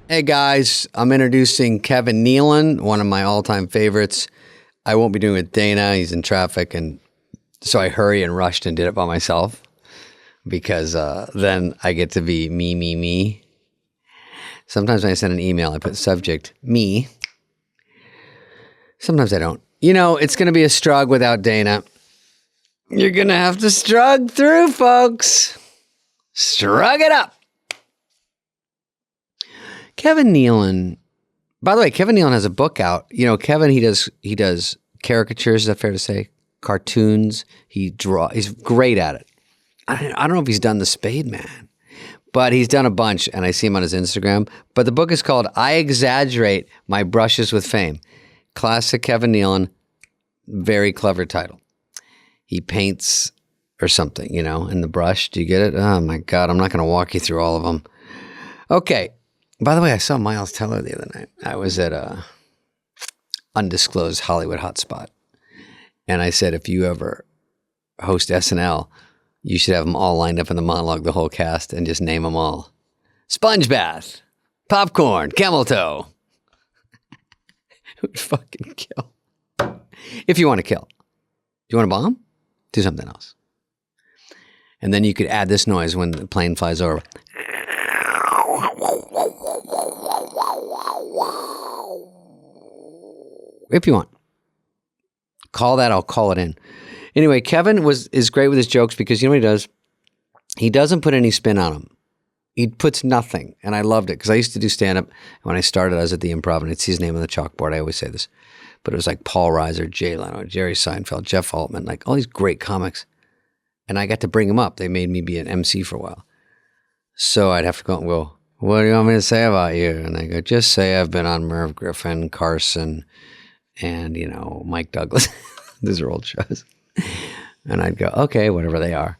Hey guys, I'm introducing Kevin Nealon, one of my all-time favorites. I won't be doing it with Dana. He's in traffic, and so I hurry and rushed and did it by myself because then I get to be me. Sometimes when I send an email, I put subject, me. Sometimes I don't. You know, it's going to be a strug without Dana. You're going to have to strug through, folks. Strug it up. Kevin Nealon, by the way, Kevin Nealon has a book out. You know, Kevin, he does caricatures, is that fair to say? Cartoons. He's great at it. I don't know if he's done the Spade Man, but he's done a bunch, and I see him on his Instagram. But the book is called I Exaggerate My Brushes with Fame. Classic Kevin Nealon, very clever title. He paints or something, you know, in the brush. Do you get it? Oh my God, I'm not going to walk you through all of them. Okay. By the way, I saw Miles Teller the other night. I was at a undisclosed Hollywood hotspot. And I said, if you ever host SNL, you should have them all lined up in the monologue, the whole cast, and just name them all. Sponge bath, popcorn, camel toe. Who would fucking kill? If you want to kill. Do you want to bomb? Do something else. And then you could add this noise when the plane flies over. If you want. Call that, I'll call it in. Anyway, Kevin is great with his jokes because you know what he does? He doesn't put any spin on them. He puts nothing. And I loved it because I used to do stand-up. When I started, I was at the Improv, and it's his name on the chalkboard. I always say this. But it was like Paul Reiser, Jay Leno, Jerry Seinfeld, Jeff Altman, like all these great comics. And I got to bring them up. They made me be an MC for a while. So I'd have to go and go, what do you want me to say about you? And I go, just say I've been on Merv Griffin, Carson, and, you know, Mike Douglas. These are old shows. And I'd go, okay, whatever they are.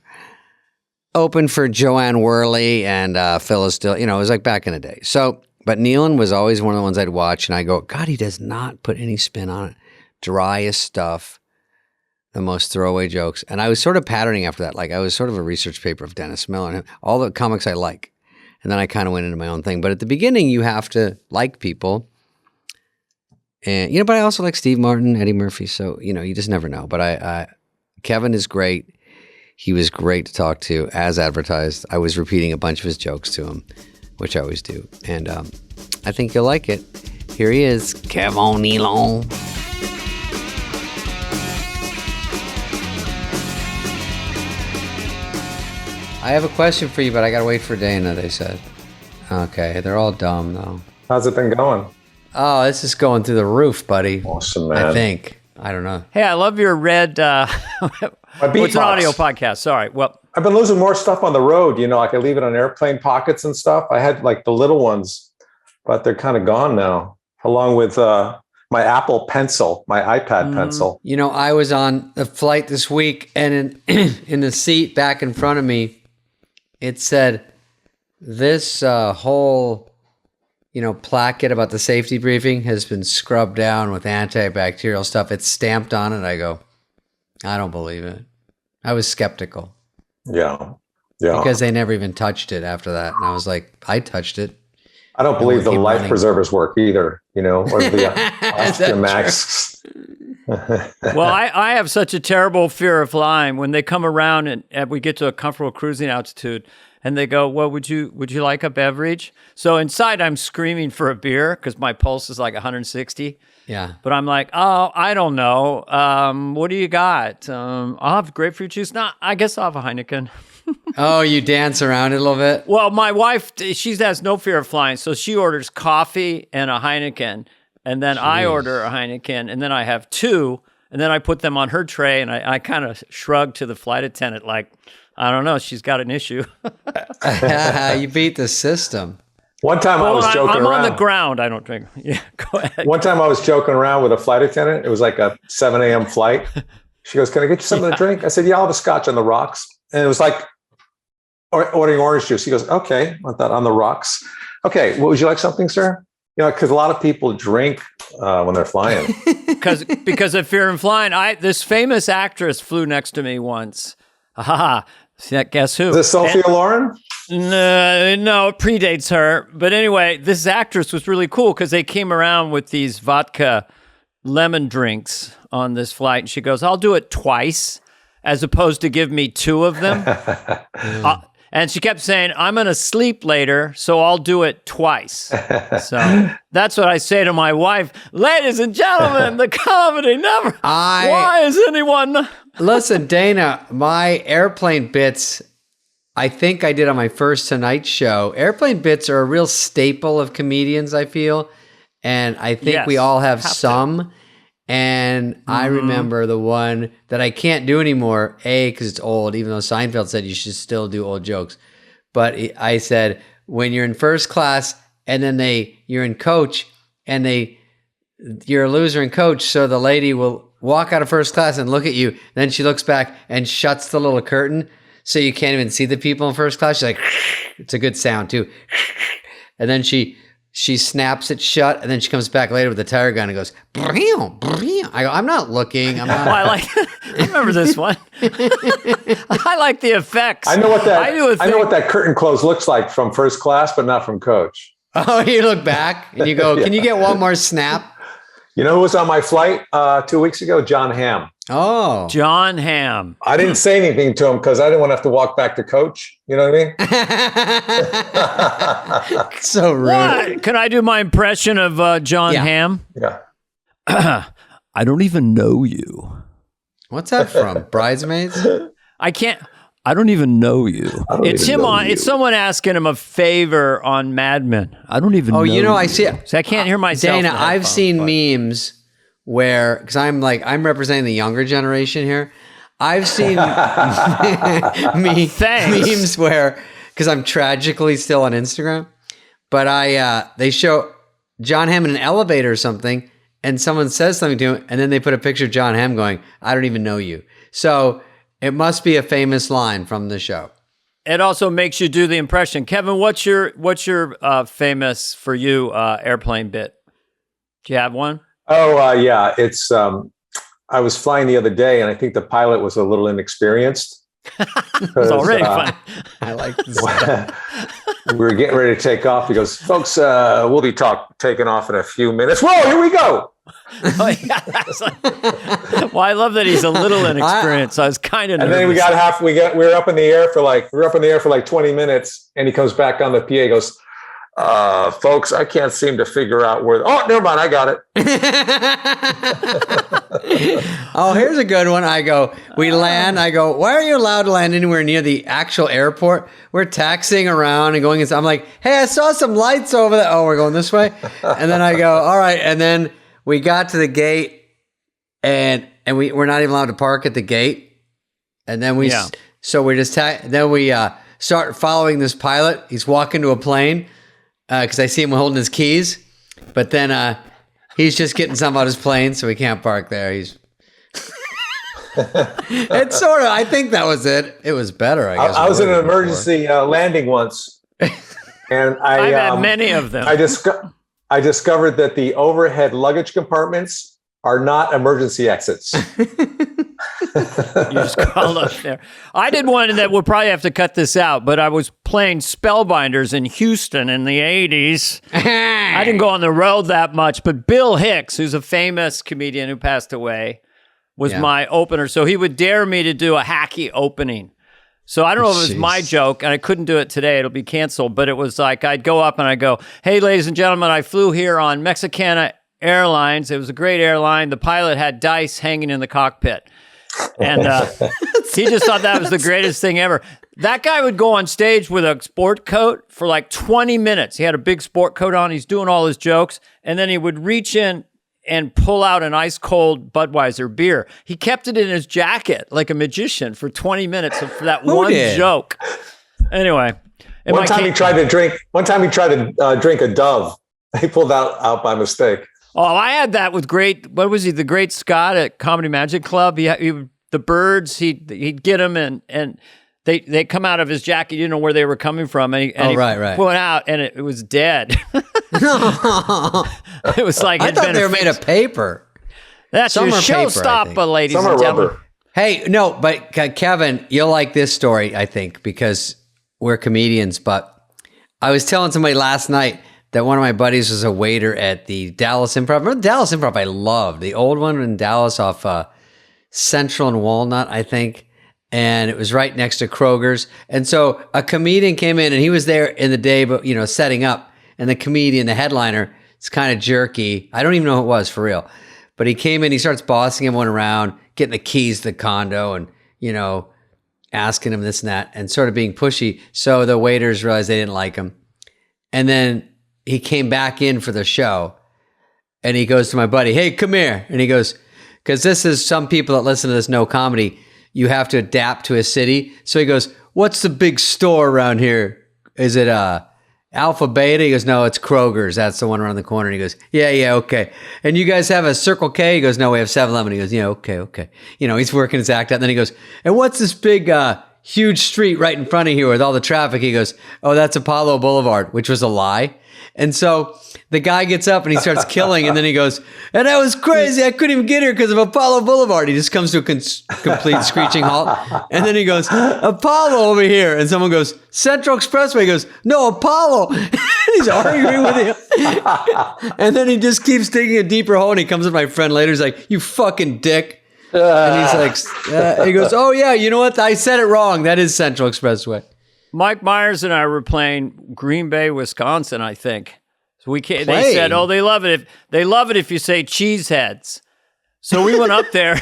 Open for Joanne Worley and Phyllis Dill. You know, it was like back in the day. So, but Nealon was always one of the ones I'd watch, and I go, God, he does not put any spin on it. Driest stuff, the most throwaway jokes. And I was sort of patterning after that. Like I was sort of a research paper of Dennis Miller and all the comics I like. And then I kind of went into my own thing. But at the beginning, you have to like people. And, you know, but I also like Steve Martin, Eddie Murphy. So, you know, you just never know. But Kevin is great. He was great to talk to, as advertised. I was repeating a bunch of his jokes to him, which I always do. And I think you'll like it. Here he is, Kevin Nealon. I have a question for you, but I got to wait for Dana, they said. Okay, they're all dumb, though. How's it been going? Oh, this is going through the roof, buddy. Awesome, man. I think. I don't know. Hey, I love your red... it's an audio podcast. Sorry. Well, I've been losing more stuff on the road. You know, like I leave it on airplane pockets and stuff. I had like the little ones, but they're kind of gone now, along with my Apple Pencil, my iPad Pencil. You know, I was on a flight this week, and in the seat back in front of me, it said, this whole... you know, placket about the safety briefing has been scrubbed down with antibacterial stuff. It's stamped on it. I go, I don't believe it. I was skeptical. Yeah. Because they never even touched it after that. And I was like, I touched it. I don't believe the life preservers work either, you know, or the oxygen masks. Well, I have such a terrible fear of flying. When they come around and we get to a comfortable cruising altitude, and they go, well, would you like a beverage? So inside I'm screaming for a beer because my pulse is like 160. Yeah. But I'm like, oh, I don't know. What do you got? I'll have grapefruit juice. No, I guess I'll have a Heineken. Oh, you dance around it a little bit? Well, my wife, she has no fear of flying. So she orders coffee and a Heineken. And then I order a Heineken. And then I have two. And then I put them on her tray. And I kind of shrug to the flight attendant like, I don't know. She's got an issue. You beat the system. One time I was joking around. I'm on the ground. I don't drink. Yeah, go ahead. One time I was joking around with a flight attendant. It was like a 7 a.m. flight. She goes, can I get you something to drink? I said, yeah, I'll have a scotch on the rocks. And it was like ordering orange juice. He goes, okay, I want that on the rocks. Okay, would you like something, sir? You know, because a lot of people drink when they're flying. because of fear of flying. This famous actress flew next to me once. Guess who? Is this Sophia Loren? No, it predates her. But anyway, this actress was really cool because they came around with these vodka lemon drinks on this flight. And she goes, I'll do it twice as opposed to give me 2 of them. And she kept saying, I'm going to sleep later, so I'll do it twice. So that's what I say to my wife. Ladies and gentlemen, the comedy never. Why is anyone? Listen, Dana, my airplane bits, I think I did on my first Tonight Show. Airplane bits are a real staple of comedians, I feel. And I think we all have some. And I remember the one that I can't do anymore, because it's old, even though Seinfeld said you should still do old jokes. But I said, when you're in first class and then you're in coach and you're a loser in coach, so the lady will walk out of first class and look at you. Then she looks back and shuts the little curtain so you can't even see the people in first class. She's like, it's a good sound too. And then she snaps it shut, and then she comes back later with the tire gun and goes, "Brim, brim." I go, I'm not looking. I'm not. I remember this one. I like the effects. I know what that curtain close looks like from first class, but not from coach. Oh, you look back and you go, can you get one more snap? You know who was on my flight 2 weeks ago? John Hamm. Oh. John Hamm. I didn't say anything to him because I didn't want to have to walk back to coach. You know what I mean? So rude. What? Can I do my impression of John Hamm? Yeah. I don't even know you. What's that from? Bridesmaids? I can't. I don't even know you. It's him on. It's someone asking him a favor on Mad Men. I don't even. know you. I see it. So I can't hear myself. Dana, I've seen memes where, because I'm representing the younger generation here. I've seen memes where, because I'm tragically still on Instagram, but they show John Hamm in an elevator or something, and someone says something to him, and then they put a picture of John Hamm going, "I don't even know you." So it must be a famous line from the show. It also makes you do the impression. Kevin, what's your famous for you airplane bit? Do you have one? Oh, yeah. It's, I was flying the other day and I think the pilot was a little inexperienced. It's already funny. I like this. We were getting ready to take off. He goes, folks, we'll be taking off in a few minutes. Whoa, here we go. Oh, yeah. Well, I love that he's a little inexperienced. I was kind of nervous. And then we were up in the air for like 20 minutes, and he comes back on the PA. He goes, folks, I can't seem to figure out where. Oh, never mind, I got it. Oh, here's a good one. I go, we land. I go, why are you allowed to land anywhere near the actual airport? We're taxiing around and going inside. I'm like, hey, I saw some lights over there. Oh, we're going this way. And then I go, all right. And then we got to the gate, and we're not even allowed to park at the gate. And then so we just start following this pilot. He's walking to a plane because I see him holding his keys, but then he's just getting something out of his plane, so we can't park there. It's sort of. I think that was it. It was better, I guess. I was in an emergency landing once, and I've had many of them. I discovered that the overhead luggage compartments are not emergency exits. You just called up there. I did one that we'll probably have to cut this out, but I was playing Spellbinders in Houston in the 80s. I didn't go on the road that much, but Bill Hicks, who's a famous comedian who passed away, was my opener. So he would dare me to do a hacky opening. So I don't know if it was my joke, and I couldn't do it today. It'll be canceled. But it was like I'd go up and I'd go, hey, ladies and gentlemen, I flew here on Mexicana Airlines. It was a great airline. The pilot had dice hanging in the cockpit. And he just thought that was the greatest thing ever. That guy would go on stage with a sport coat for like 20 minutes. He had a big sport coat on. He's doing all his jokes. And then he would reach in and pull out an ice cold Budweiser beer. He kept it in his jacket like a magician for 20 minutes for that one joke. Anyway. One time he tried to drink a Dove. He pulled out by mistake. Oh, I had that with the great Scott at Comedy Magic Club. He the birds, he'd get them and they come out of his jacket. You know where they were coming from. And he pulled it out and it was dead. It was like, I thought they were made of paper. That's your showstopper, ladies and gentlemen. Rubber. Hey, no, but Kevin, you'll like this story, I think, because we're comedians, but I was telling somebody last night that one of my buddies was a waiter at the Dallas Improv. Remember the Dallas Improv? I loved the old one in Dallas off Central and Walnut, I think. And it was right next to Kroger's. And so a comedian came in and he was there in the day, but setting up. And the comedian, the headliner, it's kind of jerky. I don't even know who it was for real. But he came in, he starts bossing everyone around, getting the keys to the condo and, asking him this and that and sort of being pushy. So the waiters realized they didn't like him. And then he came back in for the show and he goes to my buddy, hey, come here. And he goes, because this is some people that listen to this know comedy, you have to adapt to a city. So he goes, what's the big store around here? Is it Alpha Beta? He goes, no, it's Kroger's. That's the one around the corner. And he goes, yeah, okay. And you guys have a Circle K? He goes, no, we have 7-Eleven. He goes, yeah, okay. He's working his act out. And then he goes, and what's this big, huge street right in front of here with all the traffic? He goes, oh, that's Apollo Boulevard, which was a lie. And so the guy gets up and he starts killing. And then he goes, and that was crazy. I couldn't even get here because of Apollo Boulevard. He just comes to a complete screeching halt. And then he goes, Apollo over here. And someone goes, Central Expressway. He goes, no, Apollo. And he's arguing with him. And then he just keeps digging a deeper hole. And he comes with my friend later. He's like, you fucking dick. And he's like, he goes, oh yeah, you know what? I said it wrong. That is Central Expressway. Mike Myers and I were playing Green Bay, Wisconsin, I think. So they said, oh, they love it if you say cheeseheads. So we went up there.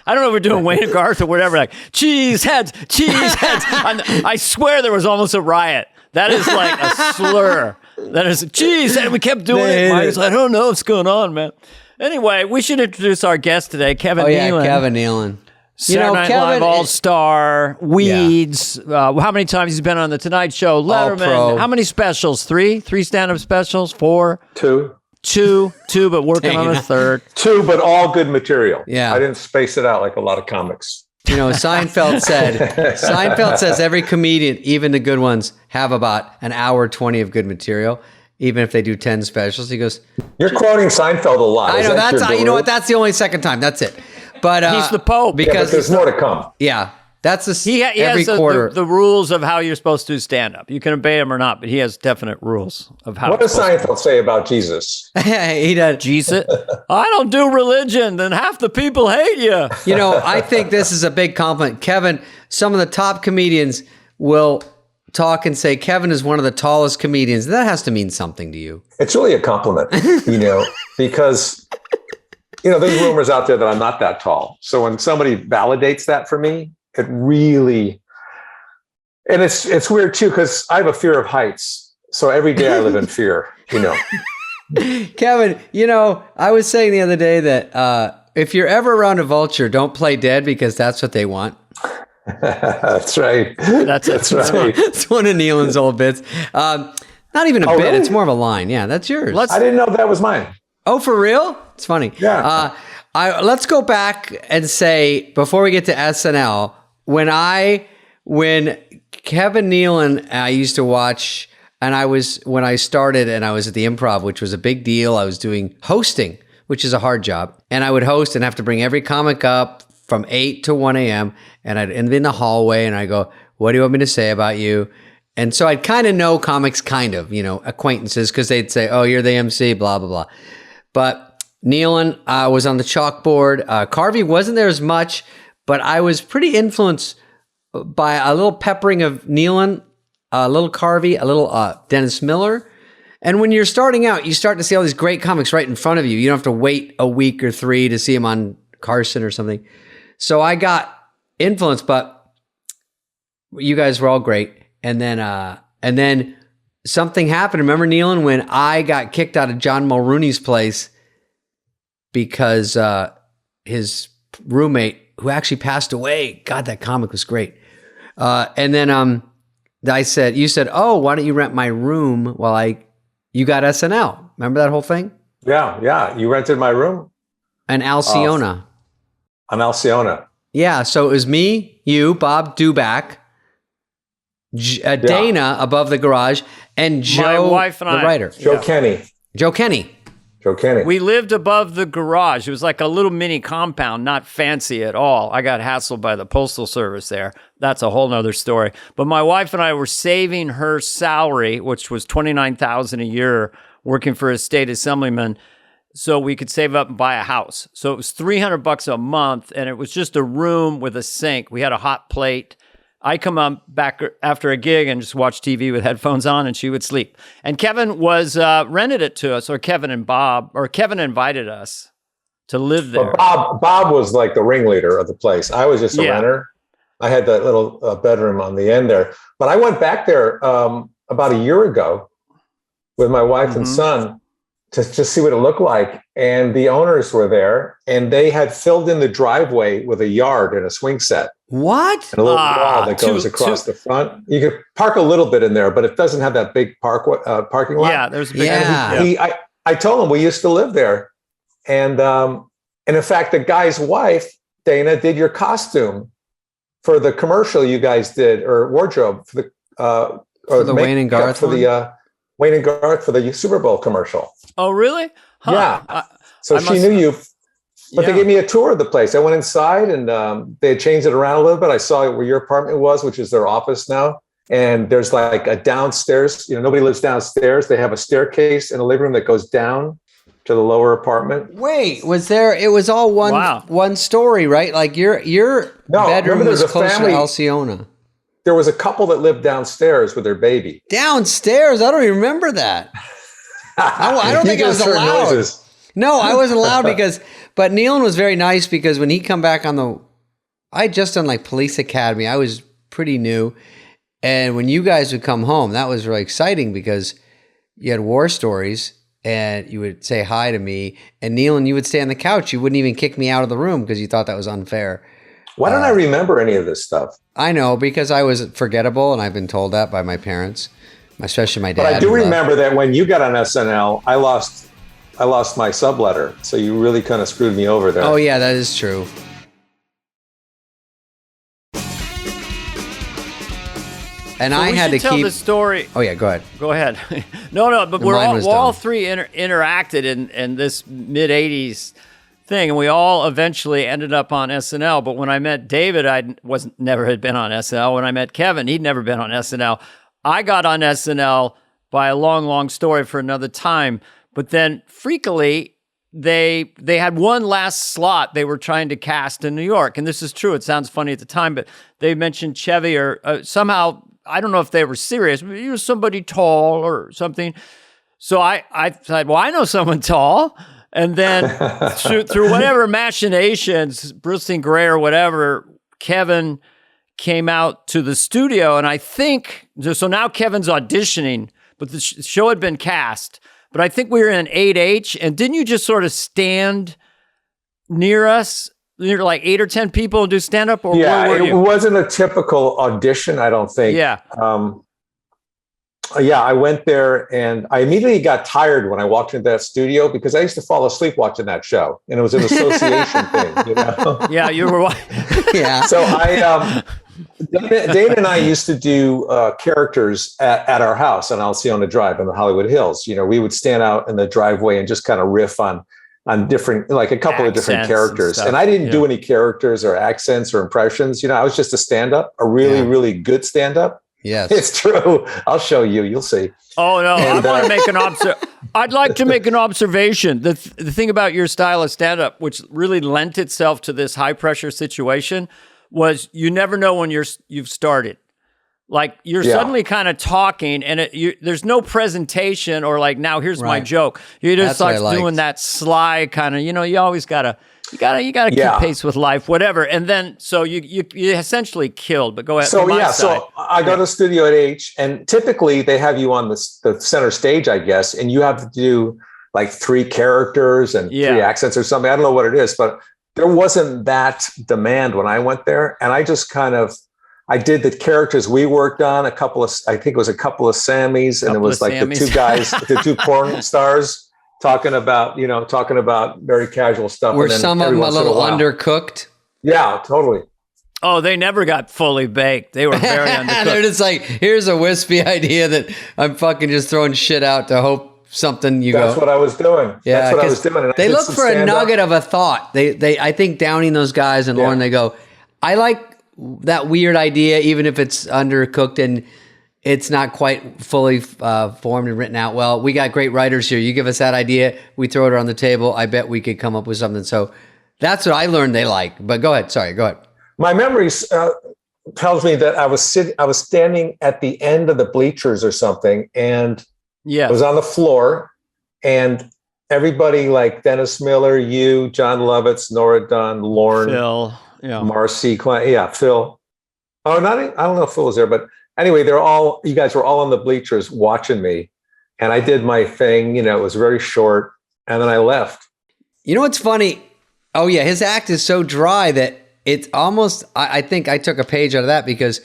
I don't know if we're doing Wayne and Garth or whatever. Like cheeseheads. I swear there was almost a riot. That is like a slur. That is cheesehead. We kept doing it. Mike's like, I don't know what's going on, man. Anyway, we should introduce our guest today, Kevin Nealon. Kevin Nealon. Saturday Night Live All-Star, Weeds. How many times he's been on The Tonight Show, Letterman. All-Pro. How many specials? Three stand-up specials? 4? Two, but working on a third. 2, but all good material. Yeah. I didn't space it out like a lot of comics. Seinfeld says every comedian, even the good ones, have about an hour 20 of good material, even if they do 10 specials. He goes, you're quoting Seinfeld a lot. I know, that's the only second time. That's it. But he's the Pope. Because there's more to come. Yeah. That's he every has quarter. The rules of how you're supposed to do stand-up. You can obey them or not, but he has definite rules of how. What does Seinfeld say about Jesus? He does. Jesus? I don't do religion, then half the people hate you. I think this is a big compliment. Kevin, some of the top comedians will talk and say, Kevin is one of the tallest comedians. That has to mean something to you. It's really a compliment, because... there's rumors out there that I'm not that tall. So when somebody validates that for me, it really, and it's weird too, because I have a fear of heights. So every day I live in fear, Kevin, I was saying the other day that if you're ever around a vulture, don't play dead because that's what they want. That's right. That's right. It's one of Nealon's old bits. Not even a bit. Really? It's more of a line. Yeah, that's yours. I didn't know that was mine. Oh, for real? It's funny. Yeah. Let's go back and say, before we get to SNL, when Kevin Nealon, I used to watch, and when I started and I was at the Improv, which was a big deal, I was doing hosting, which is a hard job. And I would host and have to bring every comic up from 8 to 1 a.m. And I'd end in the hallway and I go, what do you want me to say about you? And so I'd kind of know comics, acquaintances, because they'd say, oh, you're the MC, blah, blah, blah. But Nealon was on the chalkboard. Carvey wasn't there as much, but I was pretty influenced by a little peppering of Nealon, a little Carvey, a little Dennis Miller. And when you're starting out, you start to see all these great comics right in front of you. You don't have to wait a week or 3 to see them on Carson or something. So I got influenced, but you guys were all great. And then something happened. Remember, Nealon, when I got kicked out of John Mulrooney's place because his roommate, who actually passed away, God, that comic was great. And then you said, oh, why don't you rent my room while you got SNL? Remember that whole thing? Yeah. You rented my room? And Alciona. On Alciona. Yeah, so it was me, you, Bob Duback, Dana above the garage, and Joe, my wife and the I. writer. Joe Kenny. Joe Kenny. Joe Kenny. We lived above the garage. It was like a little mini compound, not fancy at all. I got hassled by the Postal Service there. That's a whole nother story. But my wife and I were saving her salary, which was $29,000 a year, working for a state assemblyman, so we could save up and buy a house. So it was $300 a month, and it was just a room with a sink. We had a hot plate. I come up back after a gig and just watch TV with headphones on, and she would sleep. And Kevin was rented it to us, or Kevin invited us to live there. But Bob was like the ringleader of the place. I was just a renter. I had that little bedroom on the end there. But I went back there about a year ago with my wife and son to just see what it looked like. And the owners were there, and they had filled in the driveway with a yard and a swing set. What? And a little wall that goes across the front. You could park a little bit in there, but it doesn't have that big parking lot. Yeah, there's a big. I told him we used to live there, and in fact, the guy's wife Dana did your costume for the commercial you guys did, or wardrobe for the Wayne and Garth for the Wayne and Garth for the Super Bowl commercial. Oh, really? Huh. Yeah. She knew you. But they gave me a tour of the place. I went inside, and they had changed it around a little bit. I saw where your apartment was, which is their office now. And there's like a downstairs, nobody lives downstairs. They have a staircase in a living room that goes down to the lower apartment. Wait, it was all one story, right? Like your bedroom was closer to Alciona. There was a couple that lived downstairs with their baby. Downstairs? I don't even remember that. I don't think I was allowed. Noises. No, I wasn't allowed but Nealon was very nice because when he come back I had just done like Police Academy. I was pretty new. And when you guys would come home, that was really exciting because you had war stories and you would say hi to me. And Nealon, you would stay on the couch. You wouldn't even kick me out of the room because you thought that was unfair. Why don't I remember any of this stuff? I know, because I was forgettable, and I've been told that by my parents, especially my dad. But I do remember that when you got on SNL, I lost my subletter. So you really kind of screwed me over there. Oh, yeah, that is true. And I had to tell the story. Oh, yeah, go ahead. Go ahead. No, but we're all three interacted in this mid-'80s thing, and we all eventually ended up on SNL. But when I met David, I never had been on SNL. When I met Kevin, he'd never been on SNL. I got on SNL by a long story for another time. But then, freakily, they had one last slot they were trying to cast in New York. And this is true. It sounds funny at the time, but they mentioned Chevy or somehow, I don't know if they were serious, but he was somebody tall or something. So I said, well, I know someone tall. And then through whatever machinations, Bristling Gray or whatever, Kevin came out to the studio. And I think, so now Kevin's auditioning, but the show had been cast. But I think we were in 8H, and didn't you just sort of stand near us, near like 8 or 10 people and do stand-up? Or yeah, it wasn't a typical audition, I don't think. Yeah. I went there, and I immediately got tired when I walked into that studio because I used to fall asleep watching that show, and it was an association thing. Yeah, you were. Yeah. So Dana and I used to do characters at our house on Alciona Drive in the Hollywood Hills. We would stand out in the driveway and just kind of riff on different, like a couple of different characters. And I didn't do any characters or accents or impressions. I was just a stand-up, a really, really good stand-up. Yes, it's true. I'll show you. You'll see. Oh no, I want to make an I'd like to make an observation. The thing about your style of stand-up, which really lent itself to this high-pressure situation, was you never know when you've started. Like you're suddenly kind of talking, and there's no presentation or like, now here's my joke. You just start doing that sly kind of. You always gotta keep pace with life, whatever. And then so you essentially killed. But go ahead. So so I go to the studio at H, and typically they have you on the center stage, I guess, and you have to do like 3 characters and 3 accents or something. I don't know what it is, but there wasn't that demand when I went there, and I just I did the characters we worked on, I think it was a couple of Sammys, and it was like the 2 guys, the 2 porn stars talking about very casual stuff. Were some of them a little undercooked? Yeah, totally. Oh, they never got fully baked. They were very undercooked. They're just like, here's a wispy idea that I'm fucking just throwing shit out to hope something, you That's go. what I was doing. Yeah, that's what I was doing. And they I did look some for a stand-up. nugget of a thought. I think Downey, those guys, and Lauren, they go, I like that weird idea, even if it's undercooked and it's not quite fully formed and written out well. We got great writers here. You give us that idea, we throw it on the table. I bet we could come up with something. So that's what I learned they like. But go ahead. Sorry, go ahead. My memories tells me that I was standing at the end of the bleachers or something, and I was on the floor, and everybody like Dennis Miller, you, John Lovitz, Nora Dunn, Lauren, Phil, Marcy, Phil. Oh, I don't know if Phil was there, but anyway, you guys were all on the bleachers watching me, and I did my thing. You know, it was very short, and then I left. You know what's funny? Oh yeah, his act is so dry that it's almost. I think I took a page out of that, because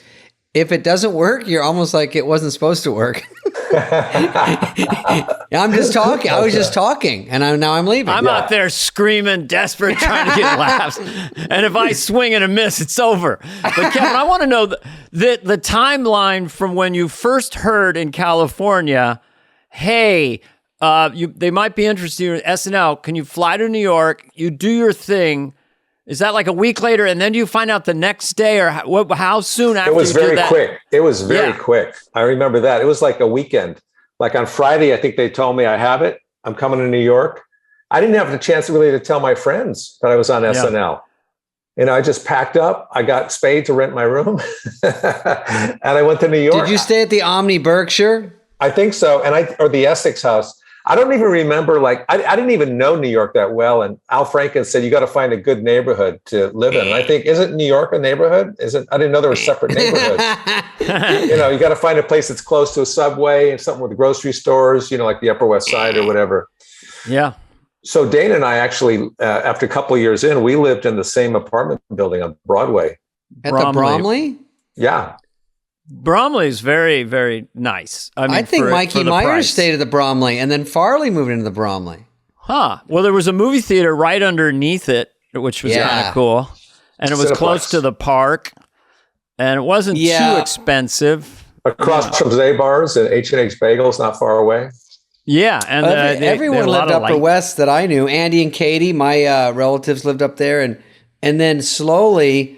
if it doesn't work, you're almost like it wasn't supposed to work. I'm just talking. I was just talking, and now I'm leaving. I'm out there screaming, desperate, trying to get laughs. And if I swing and a miss, it's over. But Kevin, I want to know the timeline from when you first heard in California, hey, they might be interested in SNL. Can you fly to New York? You do your thing. Is that like a week later, and then you find out the next day, or how soon after? It was you very did that? quick. It was very quick. I remember that. It was like a weekend. Like on Friday, I think they told me I have it. I'm coming to New York. I didn't have the chance really to tell my friends that I was on SNL. You know, I just packed up. I got Spade to rent my room, and I went to New York. Did you stay at the Omni Berkshire? I think so, or the Essex House. I don't even remember, I didn't even know New York that well. And Al Franken said, you got to find a good neighborhood to live in. And I think, isn't New York a neighborhood? I didn't know there were separate neighborhoods. You know, you got to find a place that's close to a subway and something with grocery stores, you know, like the Upper West Side or whatever. Yeah. So Dana and I actually, after a couple of years in, we lived in the same apartment building on Broadway. At the Bromley? Yeah. Bromley is very, very nice. I think Mikey Myers stayed at the Bromley, and then Farley moved into the Bromley. Huh. Well, there was a movie theater right underneath it, which was kind of cool. And it was close to the park, and it wasn't too expensive. Across from Zabar's and H&H Bagels, not far away. Yeah. And everyone lived Upper West that I knew. Andy and Katie, my relatives, lived up there. And then slowly,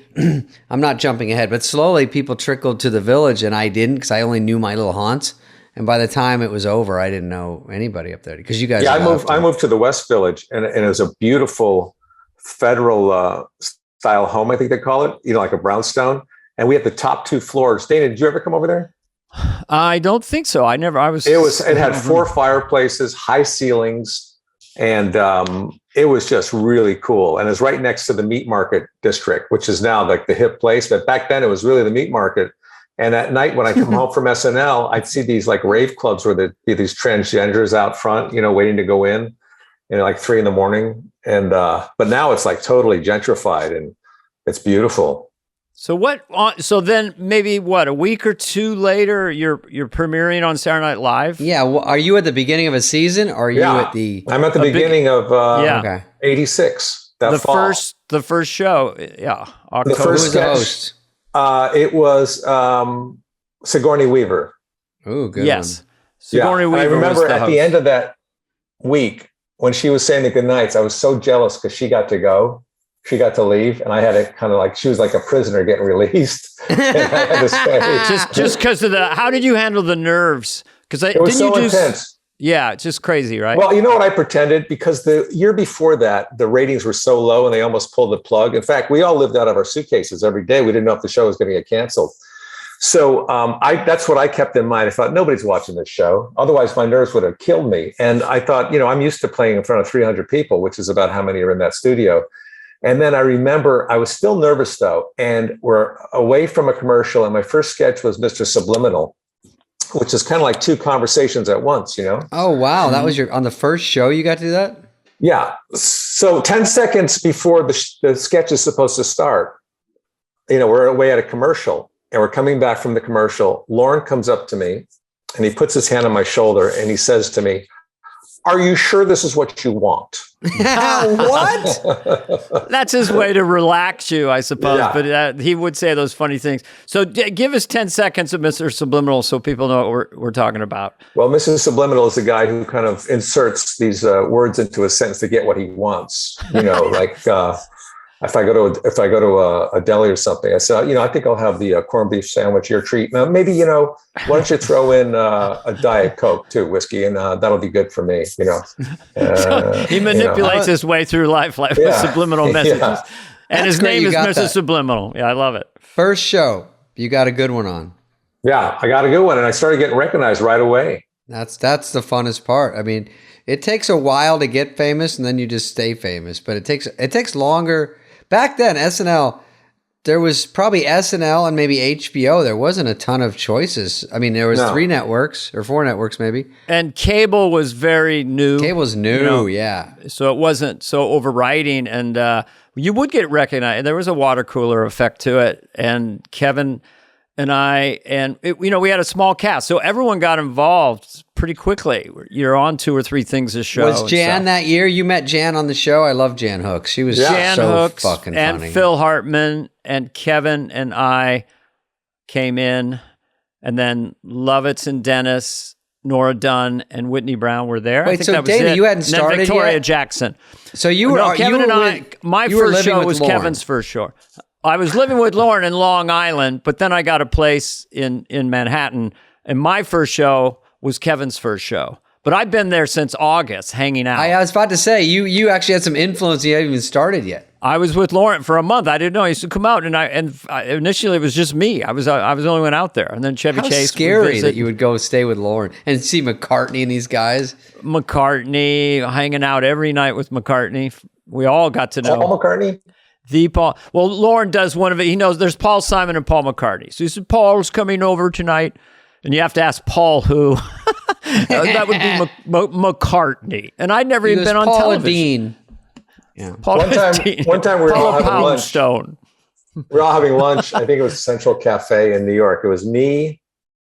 I'm not jumping ahead, but slowly people trickled to the village, and I didn't, because I only knew my little haunts. And by the time it was over, I didn't know anybody up there, because you guys. Yeah, I moved to the West Village, and it was a beautiful federal style home, I think they call it. You know, like a brownstone, and we had the top 2 floors. Dana, did you ever come over there? I don't think so. It had 4 fireplaces, high ceilings, and it was just really cool. And it's right next to the meat market district, which is now like the hip place. But back then it was really the meat market. And at night when I come home from SNL, I'd see these like rave clubs where there'd be these transgenders out front, you know, waiting to go in, like 3 a.m. And, but now it's like totally gentrified, and it's beautiful. So then maybe a week or 2 later, you're premiering on Saturday Night Live? Yeah. Well, are you at the beginning of a season, or are you at the? I'm at the beginning of 86. The first show. Yeah. The first host. It was Sigourney Weaver. Oh, good. Yes. Sigourney Weaver. I remember was the at host. the end of that week when she was saying the good nights, I was so jealous because she got to go. She got to leave, and I had to kind of like, she was like a prisoner getting released. And I had to stay. just because of how did you handle the nerves? Because it was so intense. Yeah, it's just crazy, right? Well, you know what, I pretended, because the year before that, the ratings were so low and they almost pulled the plug. In fact, we all lived out of our suitcases every day. We didn't know if the show was going to get canceled. So that's what I kept in mind. I thought, nobody's watching this show. Otherwise, my nerves would have killed me. And I thought, I'm used to playing in front of 300 people, which is about how many are in that studio. And then I remember I was still nervous, though, and we're away from a commercial, and my first sketch was Mr. Subliminal, which is kind of like 2 conversations at once, Oh, wow. That was on the first show you got to do that? Yeah. So 10 seconds before the sketch is supposed to start, we're away at a commercial, and we're coming back from the commercial. Lauren comes up to me, and he puts his hand on my shoulder, and he says to me, are you sure this is what you want? What? That's his way to relax you, I suppose. Yeah. But he would say those funny things. So give us 10 seconds of Mr. Subliminal so people know what we're talking about. Well, Mrs. Subliminal is a guy who kind of inserts these words into a sentence to get what he wants. Like if I go to a deli or something, I say, I think I'll have the corned beef sandwich, your treat. Now, maybe, why don't you throw in a Diet Coke too, whiskey, and that'll be good for me. So he manipulates his way through life with subliminal messages. Yeah. And his name is Mrs. Subliminal. Yeah, I love it. First show, you got a good one on. Yeah, I got a good one, and I started getting recognized right away. That's the funnest part. I mean, it takes a while to get famous, and then you just stay famous. But it takes longer. Back then, SNL, there was probably SNL and maybe HBO. There wasn't a ton of choices. I mean, there was 3 networks or 4 networks maybe. And cable was very new. Cable's new, yeah. So it wasn't so overriding, and you would get recognized. There was a water cooler effect to it, and Kevin and I, we had a small cast, so everyone got involved pretty quickly. You're on 2 or 3 things a show. Was Jan that year? You met Jan on the show? I love Jan Hooks. She was Jan so Hooks fucking and funny. Phil Hartman and Kevin and I came in, and then Lovitz and Dennis, Nora Dunn, and Whitney Brown were there. Wait, I think so that was David, it. you hadn't And then started Victoria yet? Jackson. So you were Kevin and I. with, My you were first living show with was Lauren. Kevin's first show. I was living with Lauren in Long Island, but then I got a place in Manhattan, and my first show was Kevin's first show. But I've been there since August, hanging out. I was about to say, you actually had some influence. You haven't even started yet. I was with Lauren for a month. I didn't know he used to come out, and initially it was just me. I was the only one out there, and then Chevy How Chase. would scary visit. that you would go stay with Lauren and see McCartney and these guys. McCartney, hanging out every night with McCartney. We all got to know Paul McCartney? the Paul. Well, Lauren does one of it. He knows there's Paul Simon and Paul McCartney. So he said, Paul's coming over tonight. And you have to ask Paul who. That would be McCartney. And I'd never even been on Paula television. Dean. Yeah. Paul One time we were all Paula having lunch. Poundstone. We were all having lunch. I think it was Central Cafe in New York. It was me,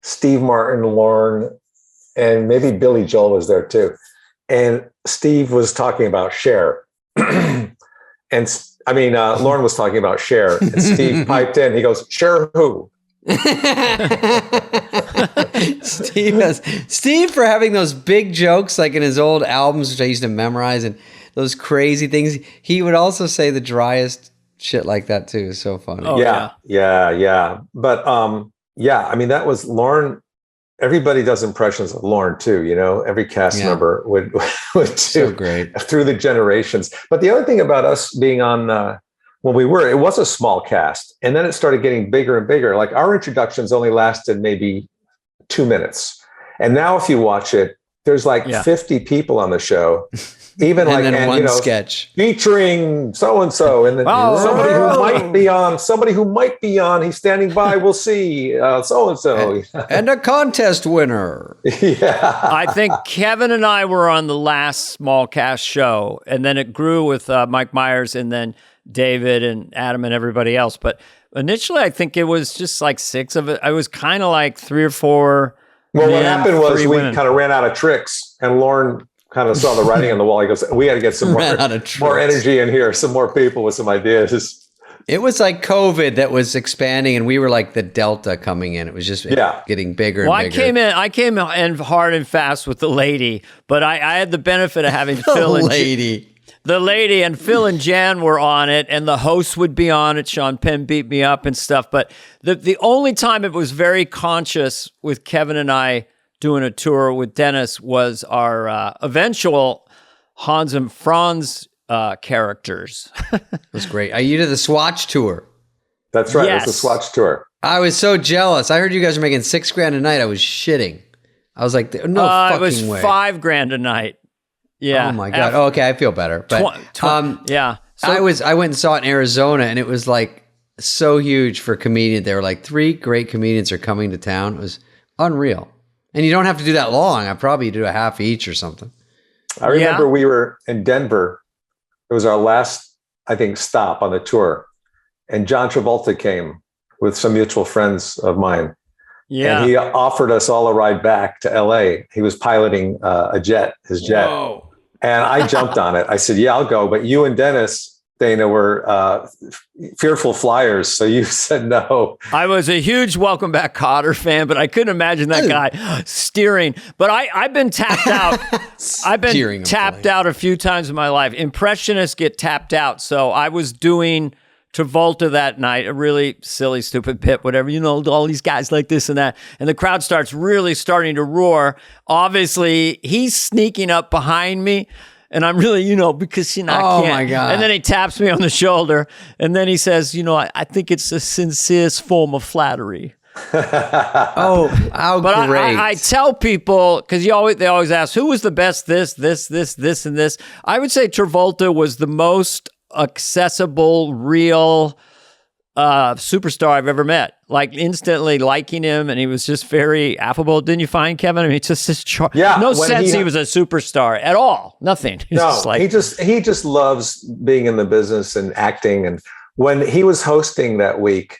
Steve Martin, Lauren, and maybe Billy Joel was there too. And Steve was talking about Cher. Lauren was talking about Cher. And Steve piped in. He goes, Cher who? Steve for having those big jokes like in his old albums, which I used to memorize, and those crazy things. He would also say the driest shit like that too. It's so funny. Oh, yeah. But that was Lauren. Everybody does impressions of Lauren too. Every cast member would do So great through the generations. But the other thing about us being on when it was a small cast, and then it started getting bigger and bigger. Like our introductions only lasted maybe 2 minutes, and now if you watch it, there's like 50 people on the show. Even one sketch featuring so and so, and then somebody who might be on. He's standing by. We'll see. So and so, and a contest winner. Yeah, I think Kevin and I were on the last small cast show, and then it grew with Mike Myers, and then David and Adam and everybody else. But initially, I think it was just like 6 of it. I was kind of like 3 or 4. Well, what happened was we women. kind of ran out of tricks, and Lauren kind of saw the writing on the wall. He goes, we got to get some more energy in here, some more people with some ideas. It was like COVID that was expanding, and we were like the Delta coming in. It was just getting bigger and bigger. I came in hard and fast with the lady, but I had the benefit of having Phil and the lady and Phil and Jan were on it, and the host would be on it. Sean Penn beat me up and stuff. But the only time it was very conscious with Kevin and I doing a tour with Dennis was our eventual Hans and Franz characters. It was great. You did the Swatch tour. That's right. Yes. It was the Swatch tour. I was so jealous. I heard you guys were making $6,000 a night. I was shitting. I was like, no fucking way. It was $5,000 a night. Yeah. Oh my God. Okay, I feel better. But yeah. So I went and saw it in Arizona, and it was like so huge for comedians. They were like 3 great comedians are coming to town. It was unreal. And you don't have to do that long. I probably do a half each or something. I remember we were in Denver. It was our last, I think, stop on the tour. And John Travolta came with some mutual friends of mine. Yeah. And he offered us all a ride back to LA. He was piloting his jet. Whoa. And I jumped on it. I said, yeah, I'll go. But you and Dennis, Dana, were fearful flyers. So you said no. I was a huge Welcome Back Kotter fan, but I couldn't imagine that guy steering. But I've been tapped out. I've been tapped out a few times in my life. Impressionists get tapped out. So I was doing Travolta that night, a really silly, stupid bit, whatever, all these guys like this and that. And the crowd starts really starting to roar. Obviously, he's sneaking up behind me. And I'm really, because, I can't. My God. And then he taps me on the shoulder. And then he says, I think it's the sincerest form of flattery. Oh, how But great. I tell people, because they always ask, who was the best this, and this? I would say Travolta was the most accessible, real superstar I've ever met. Like instantly liking him, and he was just very affable. Didn't you find, Kevin? I mean, it's just his charm. Yeah, no sense he was a superstar at all. Nothing. He's No, just like, he just loves being in the business and acting. And when he was hosting that week,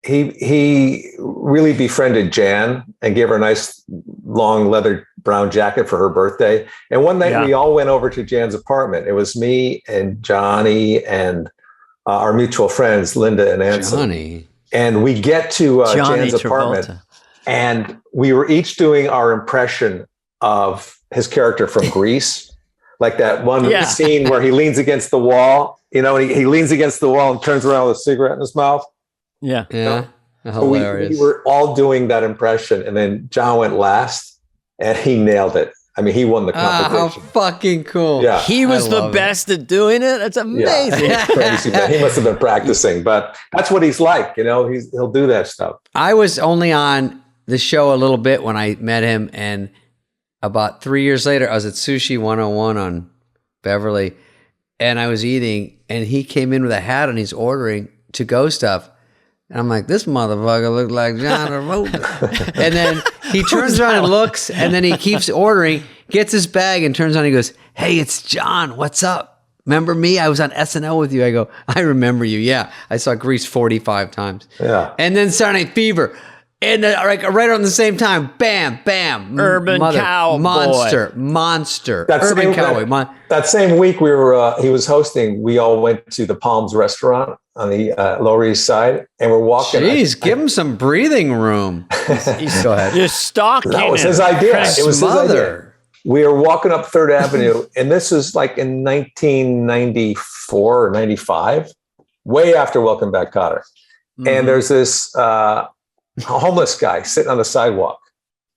he really befriended Jan and gave her a nice long leather brown jacket for her birthday. And one night we all went over to Jan's apartment. It was me and Johnny and our mutual friends, Linda and Anson. Johnny. And we get to Jan's Travolta. apartment, and we were each doing our impression of his character from Grease, like that one scene where he leans against the wall, and he leans against the wall and turns around with a cigarette in his mouth. Yeah. Yeah. So we were all doing that impression, and then John went last, and he nailed it. I mean, he won the competition. How fucking cool. Yeah. He was the best at doing it. That's amazing. Yeah, crazy, man. He must have been practicing, but that's what he's like. He'll do that stuff. I was only on the show a little bit when I met him, and about 3 years later, I was at Sushi 101 on Beverly, and I was eating, and he came in with a hat, and he's ordering to-go stuff. And I'm like, this motherfucker looked like John Travolta. And then he turns around and looks, and then he keeps ordering, gets his bag, and turns on and he goes, hey, it's John. What's up? Remember me? I was on SNL with you. I go, I remember you. Yeah. I saw Grease 45 times. Yeah. And then Saturday Night Fever. And right around the same time, bam, bam. Urban Cowboy. Monster. That Urban same, Cowboy. That same week he was hosting, we all went to the Palms restaurant on the Lower East Side, and we're walking. Jeez, give him some breathing room. Go ahead. You're stalking. That was his idea. It was his idea. We were walking up 3rd Avenue, and this is like in 1994 or 95, way after Welcome Back, Kotter. Mm-hmm. And there's this homeless guy sitting on the sidewalk,